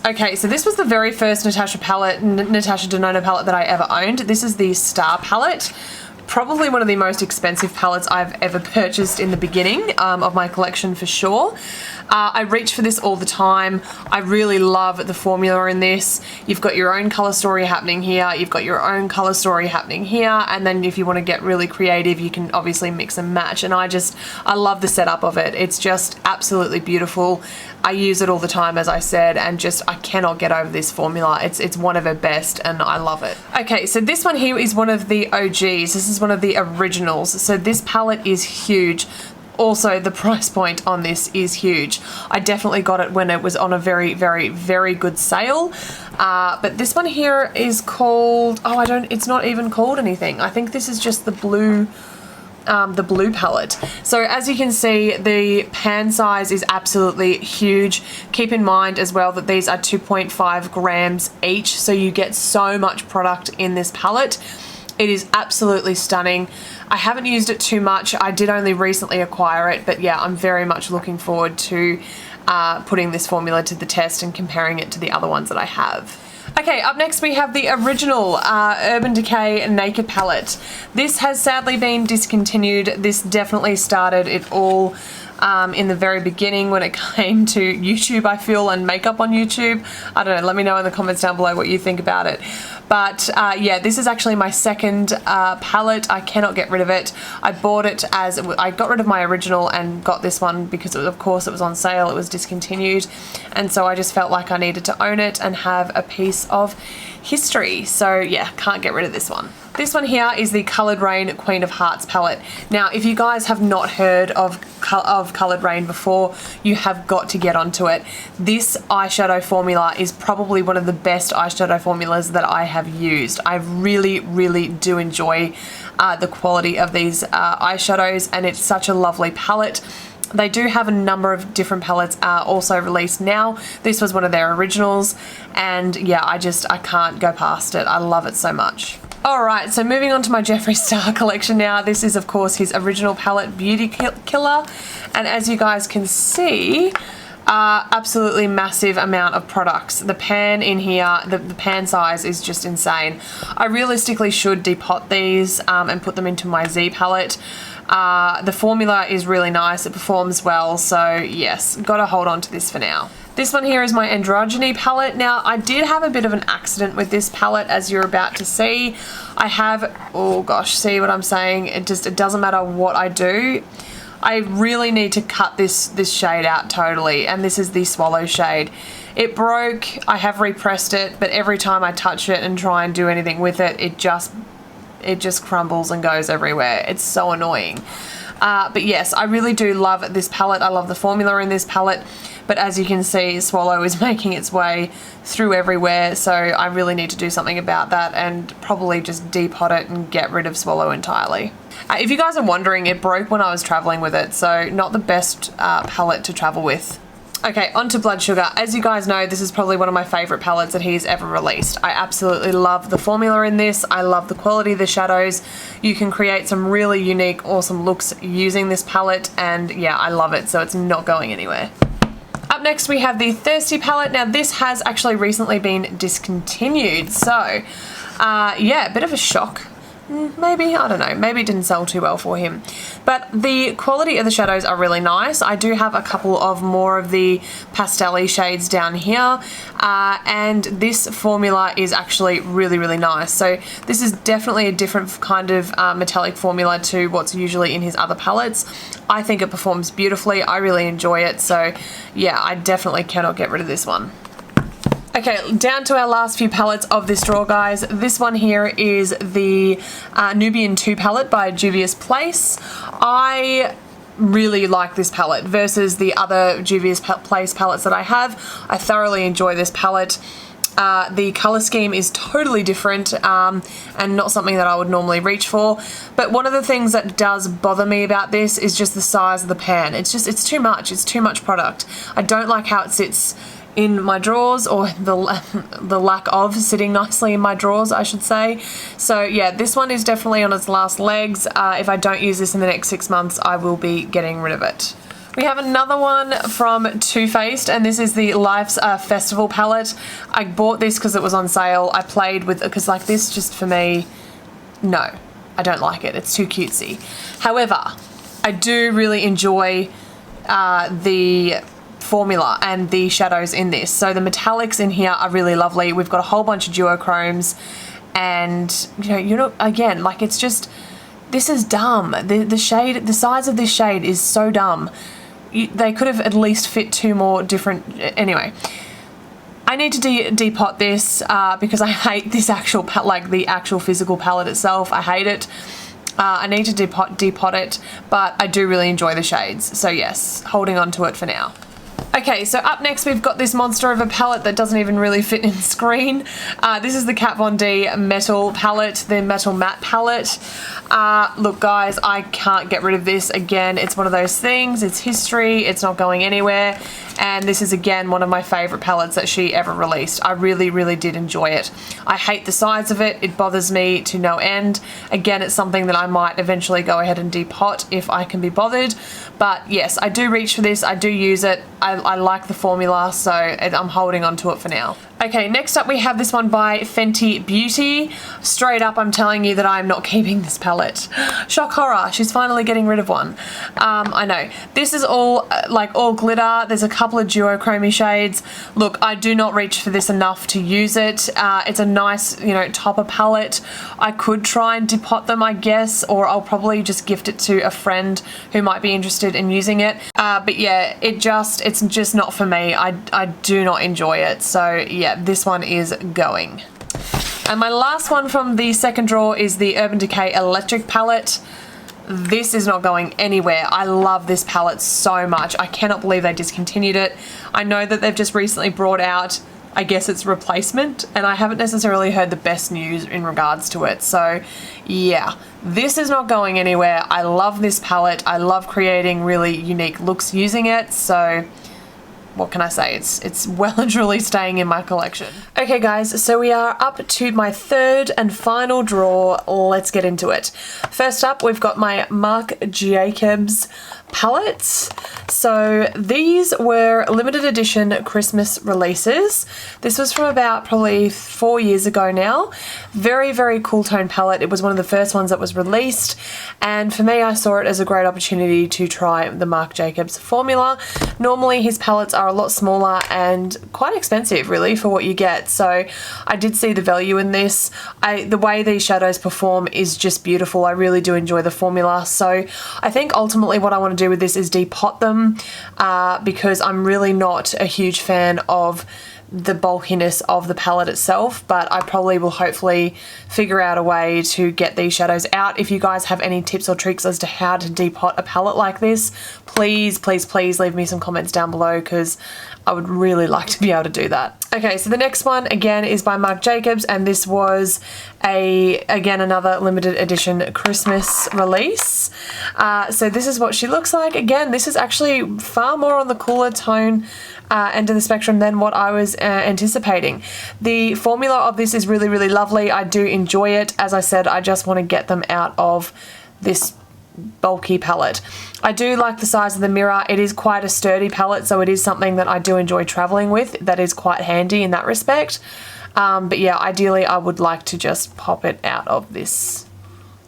Okay, so this was the very first Natasha Denona palette that I ever owned. This is the Star palette. Probably one of the most expensive palettes I've ever purchased in the beginning of my collection for sure. I reach for this all the time. I really love the formula in this. You've got your own color story happening here. You've got your own color story happening here. And then if you want to get really creative, you can obviously mix and match. And I love the setup of it. It's just absolutely beautiful. I use it all the time, as I said, and I cannot get over this formula. It's one of her best, and I love it. Okay, so this one here is one of the OGs. This is one of the originals. So this palette is huge. Also, the price point on this is huge. I definitely got it when it was on a very, very, very good sale. But this one here is called, it's not even called anything. I think this is just the blue palette. So as you can see, the pan size is absolutely huge. Keep in mind as well that these are 2.5 grams each, so you get so much product in this palette. It is absolutely stunning. I haven't used it too much. I did only recently acquire it, but yeah, I'm very much looking forward to putting this formula to the test and comparing it to the other ones that I have. Okay, up next we have the original Urban Decay Naked palette. This has sadly been discontinued. This definitely started it all in the very beginning when it came to YouTube, I feel, and makeup on YouTube. I don't know, let me know in the comments down below what you think about it. But yeah, this is actually my second palette. I cannot get rid of it. I bought it as, I got rid of my original and got this one because of course it was on sale, it was discontinued. And so I just felt like I needed to own it and have a piece of history. So yeah, can't get rid of this one. This one here is the Coloured Rain Queen of Hearts palette. Now, if you guys have not heard of Coloured Rain before, you have got to get onto it. This eyeshadow formula is probably one of the best eyeshadow formulas that I have used. I really, really do enjoy the quality of these eyeshadows, and it's such a lovely palette. They do have a number of different palettes also released now. This was one of their originals, and yeah, I can't go past it. I love it so much. Alright, so moving on to my Jeffree Star collection now. This is of course his original palette, Beauty Killer, and as you guys can see, absolutely massive amount of products. The pan in here, the pan size is just insane. I realistically should depot these and put them into my Z palette. The formula is really nice, it performs well, so yes, gotta hold on to this for now. This one here is my Androgyny palette. Now, I did have a bit of an accident with this palette, as you're about to see. I have, oh gosh, see what I'm saying? It doesn't matter what I do. I really need to cut this shade out totally, and this is the Swallow shade. It broke, I have repressed it, but every time I touch it and try and do anything with it, it just crumbles and goes everywhere. It's so annoying. But yes, I really do love this palette. I love the formula in this palette. But as you can see, Swallow is making its way through everywhere, so I really need to do something about that and probably just depot it and get rid of Swallow entirely. If you guys are wondering, it broke when I was traveling with it, so not the best palette to travel with. Okay, on to Blood Sugar. As you guys know, this is probably one of my favourite palettes that he's ever released. I absolutely love the formula in this. I love the quality of the shadows. You can create some really unique, awesome looks using this palette, and yeah, I love it, so it's not going anywhere. Up next we have the Thirsty palette. Now this has actually recently been discontinued, so Yeah, a bit of a shock. Maybe, I don't know, maybe it didn't sell too well for him. But the quality of the shadows are really nice. I do have a couple of more of the pastel-y shades down here, and this formula is actually really, really nice. So this is definitely a different kind of metallic formula to what's usually in his other palettes. I think it performs beautifully. I really enjoy it. So yeah, I definitely cannot get rid of this one. Okay, down to our last few palettes of this drawer, guys. This one here is the Nubian 2 palette by Juvia's Place. I really like this palette versus the other Juvia's Place palettes that I have. I thoroughly enjoy this palette. The colour scheme is totally different and not something that I would normally reach for. But one of the things that does bother me about this is just the size of the pan. It's too much. It's too much product. I don't like how it sits in my drawers, or the lack of sitting nicely in my drawers, I should say. So yeah, this one is definitely on its last legs. If I don't use this in the next 6 months, I will be getting rid of it. We have another one from Too Faced, and this is the Life's Festival palette. I bought this because it was on sale. I played with it because, like, this just for me, no, I don't like it. It's too cutesy. However, I do really enjoy the formula and the shadows in this. So the metallics in here are really lovely. We've got a whole bunch of duochromes, and you know, again, like, it's just, this is dumb. The shade, the size of this shade is so dumb. They could have at least fit 2 more different. Anyway, I need to depot this because I hate this actual like the actual physical palette itself. I hate it. I need to depot it, but I do really enjoy the shades. So yes, holding on to it for now. Okay, so up next we've got this monster of a palette that doesn't even really fit in screen. This is the Kat Von D Metal palette, the Metal Matte palette. Look guys, I can't get rid of this. Again, it's one of those things, it's history, it's not going anywhere. And this is again one of my favourite palettes that she ever released. I really, really did enjoy it. I hate the size of it. It bothers me to no end. Again, it's something that I might eventually go ahead and depot if I can be bothered. But yes, I do reach for this. I do use it. I like the formula, so I'm holding on to it for now. Okay, next up we have this one by Fenty Beauty. Straight up, I'm telling you that I'm not keeping this palette. Shock horror, she's finally getting rid of one. I know. This is all, like, all glitter. There's a couple of duochromy shades. Look, I do not reach for this enough to use it. It's a nice, you know, topper palette. I could try and depot them, I guess, or I'll probably just gift it to a friend who might be interested in using it. But yeah, it's just not for me. I do not enjoy it. So yeah, this one is going. And my last one from the second drawer is the Urban Decay Electric palette. This is not going anywhere. I love this palette so much. I cannot believe they discontinued it. I know that they've just recently brought out, I guess it's replacement, and I haven't necessarily heard the best news in regards to it. So yeah, this is not going anywhere. I love this palette. I love creating really unique looks using it. So what can I say? It's well and truly staying in my collection. Okay guys, so we are up to my third and final drawer. Let's get into it. First up, we've got my Marc Jacobs palettes. So these were limited edition Christmas releases. This was from about probably 4 years ago now. Very, very cool tone palette. It was one of the first ones that was released, and for me, I saw it as a great opportunity to try the Marc Jacobs formula. Normally his palettes are a lot smaller and quite expensive really for what you get, so I did see the value in this. The way these shadows perform is just beautiful. I really do enjoy the formula, so I think ultimately what I want to do with this is depot them because I'm really not a huge fan of the bulkiness of the palette itself, but I probably will hopefully figure out a way to get these shadows out. If you guys have any tips or tricks as to how to depot a palette like this, please, please, please leave me some comments down below because I would really like to be able to do that. Okay, so the next one again is by Marc Jacobs, and this was again another limited edition Christmas release. So this is what she looks like. Again, this is actually far more on the cooler tone end of the spectrum than what I was anticipating. The formula of this is really, really lovely. I do enjoy it. As I said, I just want to get them out of this bulky palette. I do like the size of the mirror. It is quite a sturdy palette, so it is something that I do enjoy traveling with. That is quite handy in that respect. But yeah, ideally I would like to just pop it out of this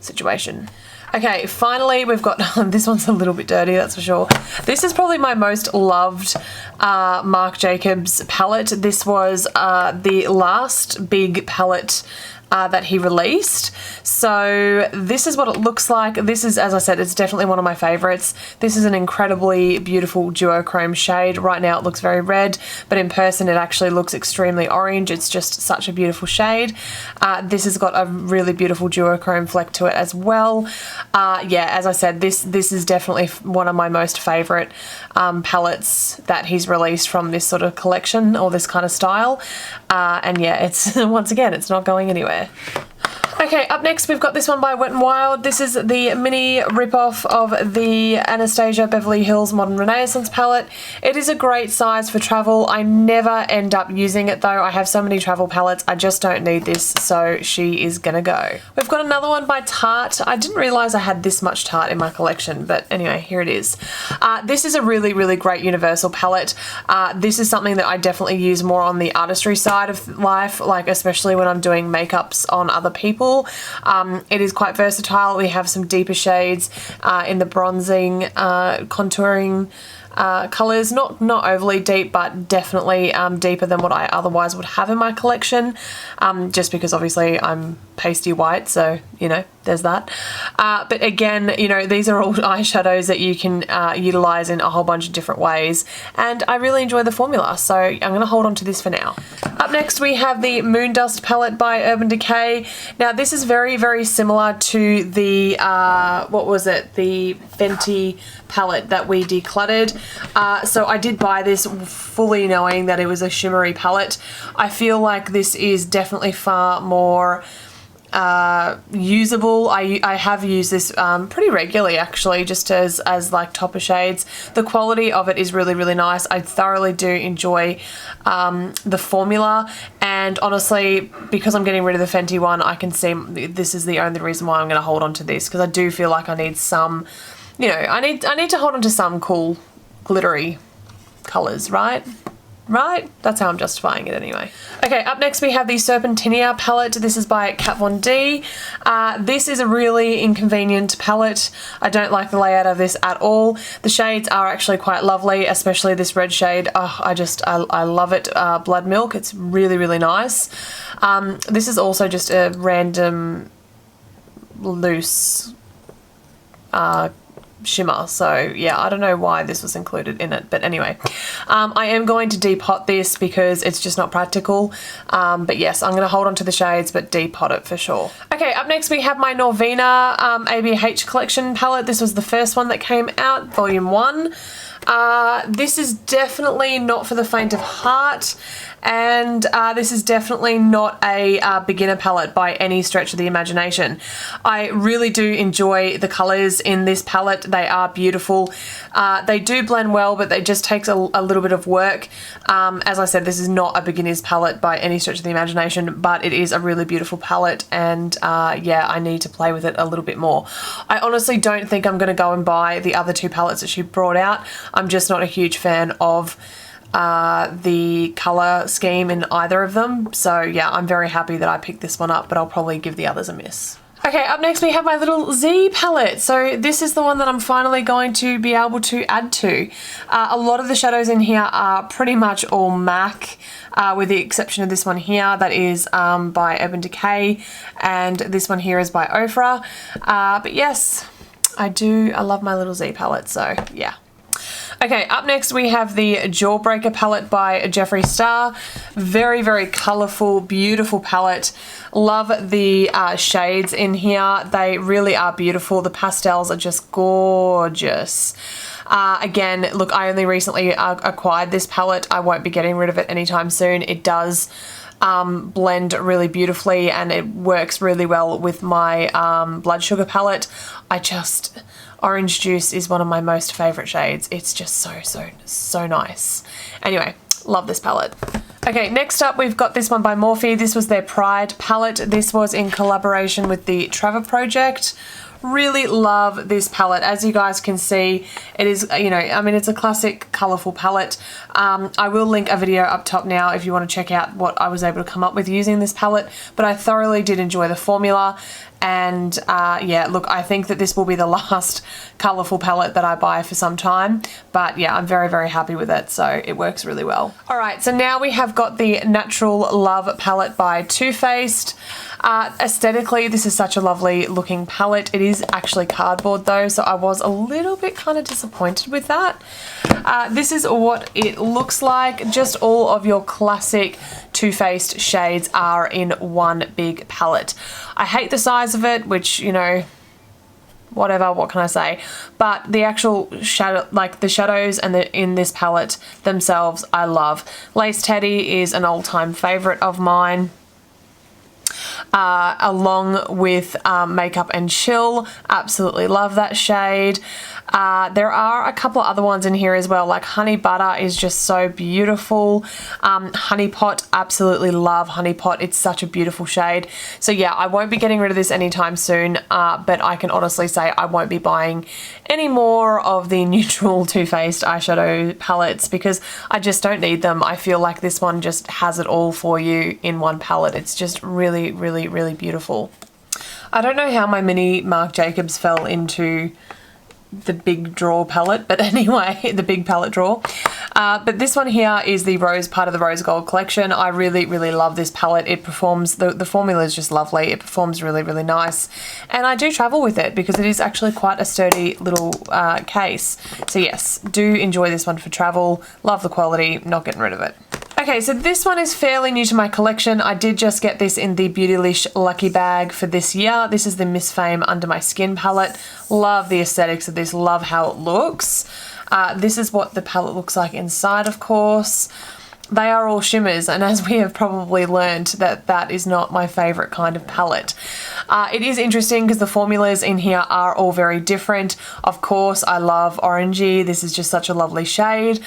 situation. Okay, finally we've got, this one's a little bit dirty, that's for sure. This is probably my most loved Marc Jacobs palette. This was the last big palette that he released. So this is what it looks like. This is, as I said, it's definitely one of my favorites. This is an incredibly beautiful duochrome shade. Right now it looks very red, but in person it actually looks extremely orange. It's just such a beautiful shade. This has got a really beautiful duochrome fleck to it as well. Yeah, as I said, this is definitely one of my most favorite palettes that he's released from this sort of collection or this kind of style. And yeah, it's once again, it's not going anywhere. Okay, up next we've got this one by Wet n Wild. This is the mini rip-off of the Anastasia Beverly Hills Modern Renaissance palette. It is a great size for travel. I never end up using it though. I have so many travel palettes. I just don't need this, so she is gonna go. We've got another one by Tarte. I didn't realise I had this much Tarte in my collection, but anyway, here it is. This is a really, really great universal palette. This is something that I definitely use more on the artistry side of life, like especially when I'm doing makeups on other people. It is quite versatile. We have some deeper shades in the bronzing, contouring colours, not overly deep, but definitely deeper than what I otherwise would have in my collection, just because obviously I'm pasty white, so you know, there's that. But again, you know, these are all eyeshadows that you can utilize in a whole bunch of different ways, and I really enjoy the formula, so I'm going to hold on to this for now. Up next we have the Moondust palette by Urban Decay. Now this is very, very similar to the what was it, the Fenty palette that we decluttered. So I did buy this fully knowing that it was a shimmery palette. I feel like this is definitely far more usable. I have used this pretty regularly actually, just as like topper shades. The quality of it is really, really nice. I thoroughly do enjoy the formula, and honestly, because I'm getting rid of the Fenty one, I can see this is the only reason why I'm going to hold on to this, because I do feel like I need some, you know, I need to hold on to some cool glittery colours, right? Right? That's how I'm justifying it anyway. Okay, up next we have the Serpentinia palette. This is by Kat Von D. This is a really inconvenient palette. I don't like the layout of this at all. The shades are actually quite lovely, especially this red shade. Oh, I love it. Blood Milk. It's really, really nice. This is also just a random loose shimmer, so yeah, I don't know why this was included in it, but anyway, I am going to depot this because it's just not practical, but yes, I'm going to hold on to the shades but depot it for sure. Okay, up next we have my Norvina ABH collection palette. This was the first one that came out, volume 1. This is definitely not for the faint of heart, and this is definitely not a beginner palette by any stretch of the imagination. I really do enjoy the colours in this palette. They are beautiful. They do blend well, but they just takes a little bit of work. As I said, this is not a beginner's palette by any stretch of the imagination, but it is a really beautiful palette, and yeah, I need to play with it a little bit more. I honestly don't think I'm going to go and buy the other two palettes that she brought out. I'm just not a huge fan of the colour scheme in either of them. So yeah, I'm very happy that I picked this one up, but I'll probably give the others a miss. Okay, up next we have my little Z palette. So this is the one that I'm finally going to be able to add to. A lot of the shadows in here are pretty much all MAC, with the exception of this one here that is by Urban Decay, and this one here is by OFRA. But yes, I love my little Z palette, so yeah. Okay, up next we have the Jawbreaker palette by Jeffree Star. Very, very colourful, beautiful palette. Love the shades in here. They really are beautiful. The pastels are just gorgeous. Again, look, I only recently acquired this palette. I won't be getting rid of it anytime soon. It does blend really beautifully, and it works really well with my blood sugar palette. Orange Juice is one of my most favourite shades. It's just so nice. Anyway, love this palette. Okay, next up we've got this one by Morphe. This was their Pride palette. This was in collaboration with the Trevor Project. Really love this palette. As you guys can see, it is, you know, I mean, it's a classic colourful palette. I will link a video up top now if you want to check out what I was able to come up with using this palette, but I thoroughly did enjoy the formula. And yeah, look, I think that this will be the last colourful palette that I buy for some time, but yeah, I'm very, very happy with it, so it works really well. Alright, so now we have got the Natural Love palette by Too Faced. Aesthetically, this is such a lovely looking palette. It is actually cardboard though, so I was a little bit kind of disappointed with that. This is what it looks like. Just all of your classic Too Faced shades are in one big palette. I hate the size of it, which, you know, whatever, what can I say? But the actual shadow, like the shadows and in this palette themselves, I love. Lace Teddy is an all-time favorite of mine. Along with Makeup and Chill, absolutely love that shade. There are a couple of other ones in here as well, like Honey Butter is just so beautiful. Honey Pot, absolutely love Honey Pot. It's such a beautiful shade. So yeah, I won't be getting rid of this anytime soon, but I can honestly say I won't be buying any more of the neutral Too Faced eyeshadow palettes because I just don't need them. I feel like this one just has it all for you in one palette. It's just really, really, really beautiful. I don't know how my mini Marc Jacobs fell into the big drawer palette, but anyway, the big palette drawer. But this one here is the rose part of the Rose Gold collection. I really, really love this palette. It performs, the formula is just lovely. It performs really, really nice. And I do travel with it because it is actually quite a sturdy little case. So yes, do enjoy this one for travel. Love the quality, not getting rid of it. Okay, so this one is fairly new to my collection. I did just get this in the Beautylish Lucky Bag for this year. This is the Miss Fame Under My Skin palette. Love the aesthetics of this, love how it looks. This is what the palette looks like inside, of course. They are all shimmers, and as we have probably learned, that is not my favorite kind of palette. It is interesting because the formulas in here are all very different. Of course, I love Orangey. This is just such a lovely shade.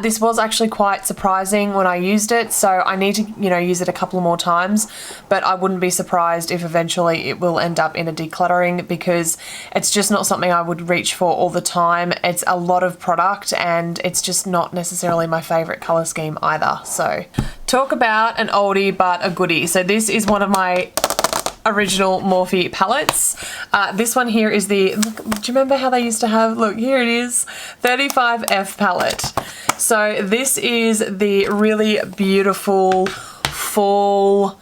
This was actually quite surprising when I used it, so I need to, you know, use it a couple more times, but I wouldn't be surprised if eventually it will end up in a decluttering because it's just not something I would reach for all the time. It's a lot of product and it's just not necessarily my favorite color scheme either. So talk about an oldie but a goodie. So this is one of my original Morphe palettes. This one here is the, look, do you remember how they used to have, look, here it is, 35F palette. So this is the really beautiful fall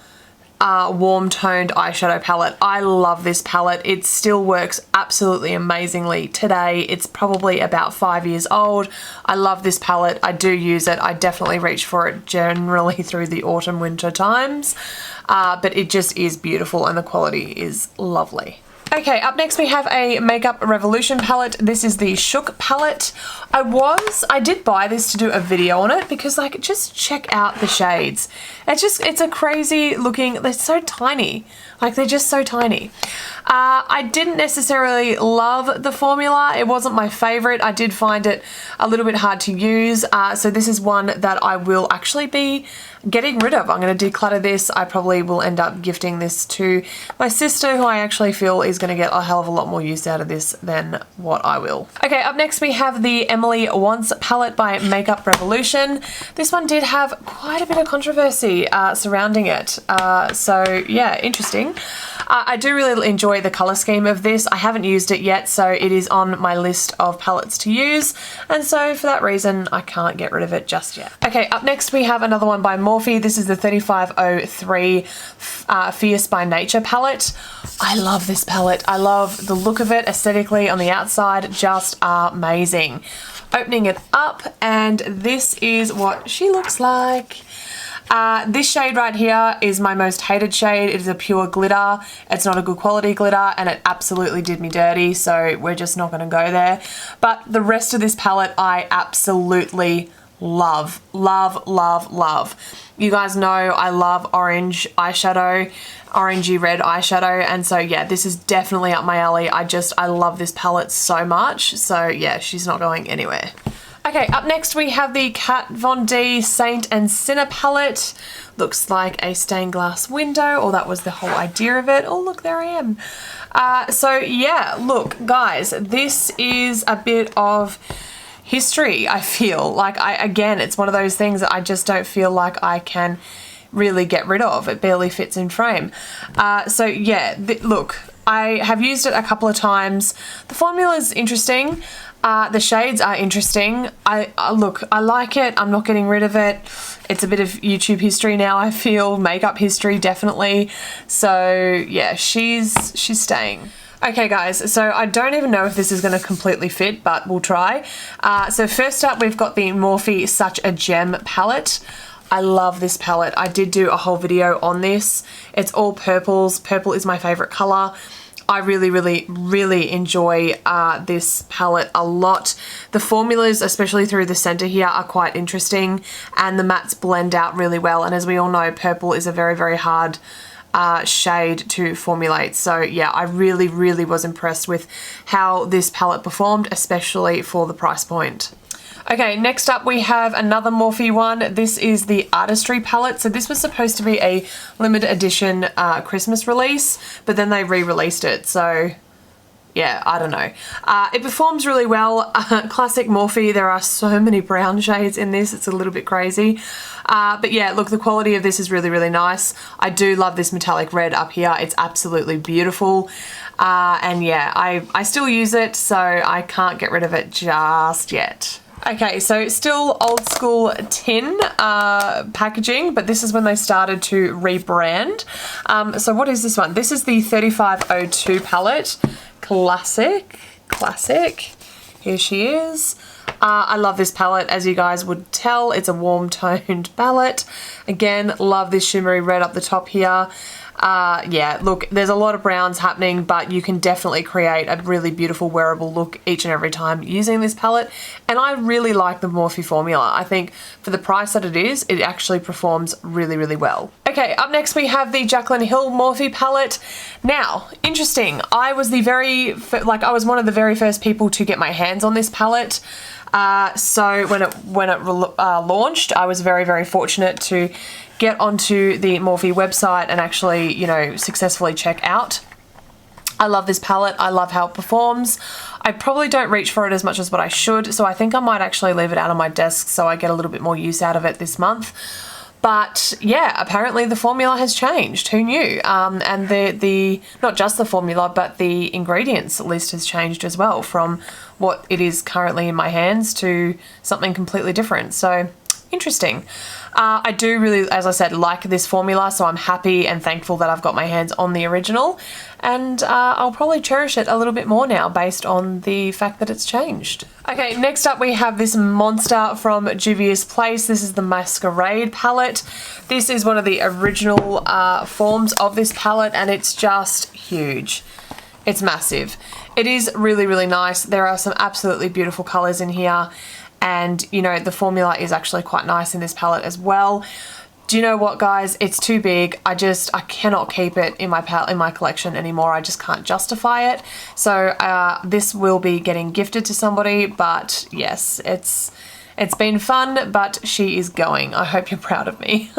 warm toned eyeshadow palette. I love this palette. It still works absolutely amazingly today. It's probably about 5 years old. I love this palette. I do use it. I definitely reach for it generally through the autumn winter times, but it just is beautiful and the quality is lovely. Okay, up next we have a Makeup Revolution palette. This is the Shook palette. I did buy this to do a video on it because, like, just check out the shades. It's a crazy looking, they're so tiny. Like, they're just so tiny. I didn't necessarily love the formula. It wasn't my favorite. I did find it a little bit hard to use. So this is one that I will actually be getting rid of. I'm going to declutter this. I probably will end up gifting this to my sister, who I actually feel is going to get a hell of a lot more use out of this than what I will. Okay, up next we have the Emily Wants palette by Makeup Revolution. This one did have quite a bit of controversy surrounding it. So yeah, interesting. I do really enjoy the color scheme of this. I haven't used it yet, so it is on my list of palettes to use, and so for that reason I can't get rid of it just yet. Okay, up next we have another one by Morphe. This is the 3503 Fierce by Nature palette. I love this palette. I love the look of it aesthetically on the outside, just amazing. Opening it up, and this is what she looks like. This shade right here is my most hated shade. It is a pure glitter. It's not a good quality glitter and it absolutely did me dirty, so we're just not going to go there. But the rest of this palette I absolutely love. Love, love, love. You guys know I love orange eyeshadow, orangey red eyeshadow, and so yeah, this is definitely up my alley. I love this palette so much, so yeah, she's not going anywhere. Okay, up next we have the Kat Von D Saint and Sinner palette. Looks like a stained glass window, or that was the whole idea of it. Oh look, there I am. So yeah, look guys, this is a bit of history, I feel. Like, again, it's one of those things that I just don't feel like I can really get rid of. It barely fits in frame. So yeah, look, I have used it a couple of times. The formula is interesting. The shades are interesting. Look, I like it. I'm not getting rid of it. It's a bit of YouTube history now, I feel. Makeup history, definitely. So yeah, she's staying. Okay guys, so I don't even know if this is going to completely fit, but we'll try. So first up, we've got the Morphe Such a Gem palette. I love this palette. I did do a whole video on this. It's all purples. Purple is my favorite color. I really enjoy this palette a lot. The formulas, especially through the center here, are quite interesting, and the mattes blend out really well. And as we all know, purple is a very hard shade to formulate. So yeah, I really was impressed with how this palette performed, especially for the price point. Okay, next up we have another Morphe one. This is the Artistry palette. So this was supposed to be a limited edition Christmas release, but then they re-released it. So yeah, I don't know. It performs really well. Classic Morphe. There are so many brown shades in this. It's a little bit crazy. But yeah, look, the quality of this is really nice. I do love this metallic red up here. It's absolutely beautiful. And yeah, I still use it, so I can't get rid of it just yet. Okay, so still old school tin packaging, but this is when they started to rebrand. So what is this one? This is the 3502 palette. Classic. Here she is. I love this palette, as you guys would tell. It's a warm toned palette. Again, love this shimmery red up the top here. Yeah, look, there's a lot of browns happening, but you can definitely create a really beautiful wearable look each and every time using this palette. And I really like the Morphe formula. I think for the price that it is, it actually performs really well. Okay, up next we have the Jaclyn Hill Morphe palette. Now, interesting, I was one of the very first people to get my hands on this palette. So when it launched, I was very fortunate to get onto the Morphe website and actually, you know, successfully check out. I love this palette. I love how it performs. I probably don't reach for it as much as what I should, so I think I might actually leave it out on my desk so I get a little bit more use out of it this month. But yeah, apparently the formula has changed. Who knew? And the not just the formula, but the ingredients list has changed as well, from what it is currently in my hands to something completely different. So interesting. I do really, as I said, like this formula, so I'm happy and thankful that I've got my hands on the original, and I'll probably cherish it a little bit more now based on the fact that it's changed. Okay, next up we have this monster from Juvia's Place. This is the Masquerade palette. This is one of the original forms of this palette, and it's just huge. It's massive. It is really nice. There are some absolutely beautiful colors in here. And, you know, the formula is actually quite nice in this palette as well. Do you know what, guys? It's too big. I cannot keep it in my collection anymore. I just can't justify it. So this will be getting gifted to somebody. But yes, it's been fun, but she is going. I hope you're proud of me.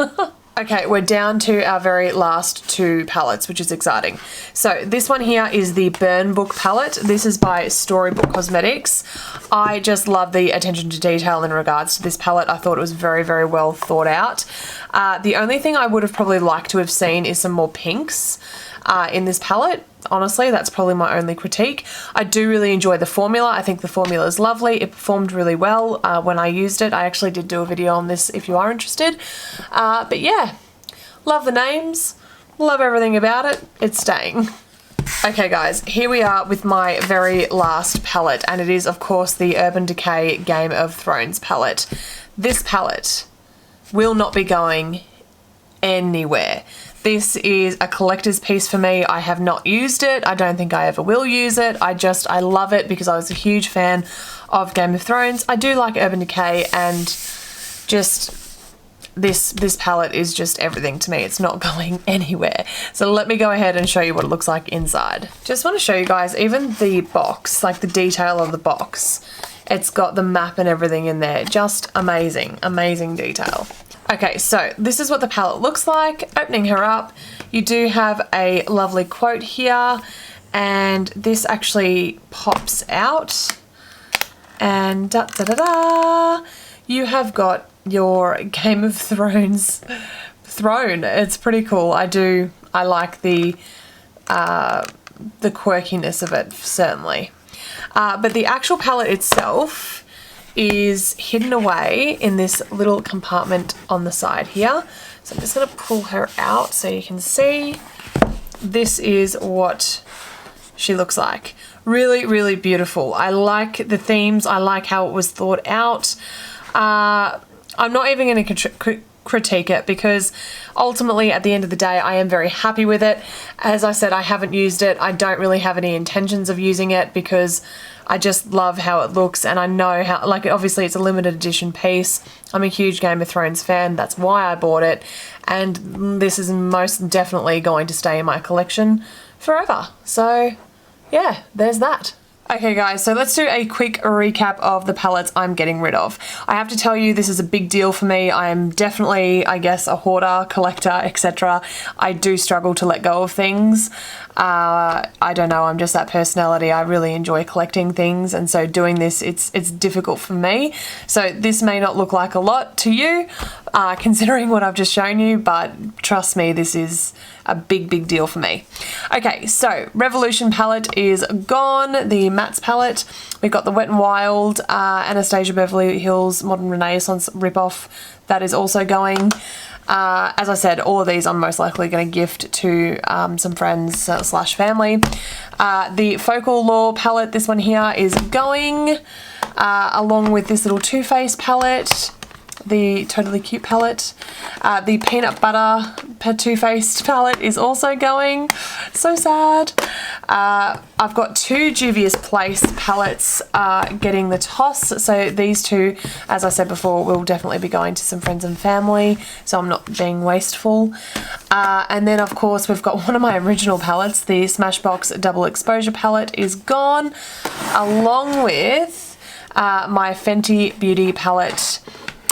Okay, we're down to our very last two palettes, which is exciting. So this one here is the Burn Book palette. This is by Storybook Cosmetics. I just love the attention to detail in regards to this palette. I thought it was very well thought out. The only thing I would have probably liked to have seen is some more pinks in this palette. Honestly, that's probably my only critique. I do really enjoy the formula. I think the formula is lovely. It performed really well when I used it. I actually did do a video on this if you are interested. But yeah, love the names, love everything about it. It's staying. Okay guys, here we are with my very last palette, and it is of course the Urban Decay Game of Thrones palette. This palette will not be going anywhere. This is a collector's piece for me. I have not used it. I don't think I ever will use it. I love it because I was a huge fan of Game of Thrones. I do like Urban Decay, and just this palette is just everything to me. It's not going anywhere. So let me go ahead and show you what it looks like inside. Just want to show you guys, even the box, like the detail of the box It's got the map and everything in there. Just amazing, amazing detail. Okay, so this is what the palette looks like. Opening her up, you do have a lovely quote here, and this actually pops out. And da da da da, you have got your Game of Thrones throne. It's pretty cool. I like the quirkiness of it, certainly. But the actual palette itself is hidden away in this little compartment on the side here. So I'm just going to pull her out so you can see. This is what she looks like. Really, really beautiful. I like the themes. I like how it was thought out. I'm not even going to critique it because ultimately at the end of the day I am very happy with it. As I said, I haven't used it. I don't really have any intentions of using it because I just love how it looks, and I know how, like, obviously it's a limited edition piece. I'm a huge Game of Thrones fan. That's why I bought it, and this is most definitely going to stay in my collection forever. So yeah, there's that. Okay guys, so let's do a quick recap of the palettes I'm getting rid of. I have to tell you, this is a big deal for me. I am definitely, I guess, a hoarder, collector, etc. I do struggle to let go of things. I don't know, I'm just that personality. I really enjoy collecting things, and so doing this, it's difficult for me. So this may not look like a lot to you, considering what I've just shown you, but trust me, this is a big deal for me. Okay, so Revolution palette is gone, the mattes palette. We've got the Wet n Wild, Anastasia Beverly Hills Modern Renaissance ripoff. That is also going. As I said, all of these I'm most likely going to gift to some friends slash family. The Focal Law palette, this one here, is going, along with this little Too Faced palette, the Totally Cute palette. The Peanut Butter Too Faced palette is also going. So sad. I've got two Juvia's Place palettes getting the toss. So these two, as I said before, will definitely be going to some friends and family, so I'm not being wasteful. And then of course we've got one of my original palettes, the Smashbox Double Exposure palette is gone, along with my Fenty Beauty palette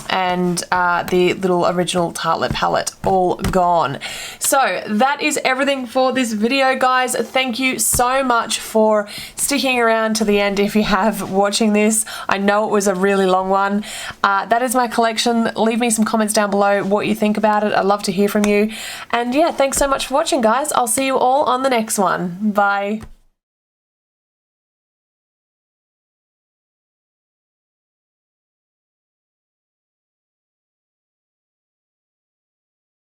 and the little original Tartelette palette, all gone. So that is everything for this video, guys. Thank you so much for sticking around to the end if you have watching this. I know it was a really long one. That is my collection. Leave me some comments down below what you think about it. I'd love to hear from you. And yeah, thanks so much for watching, guys. I'll see you all on the next one. Bye.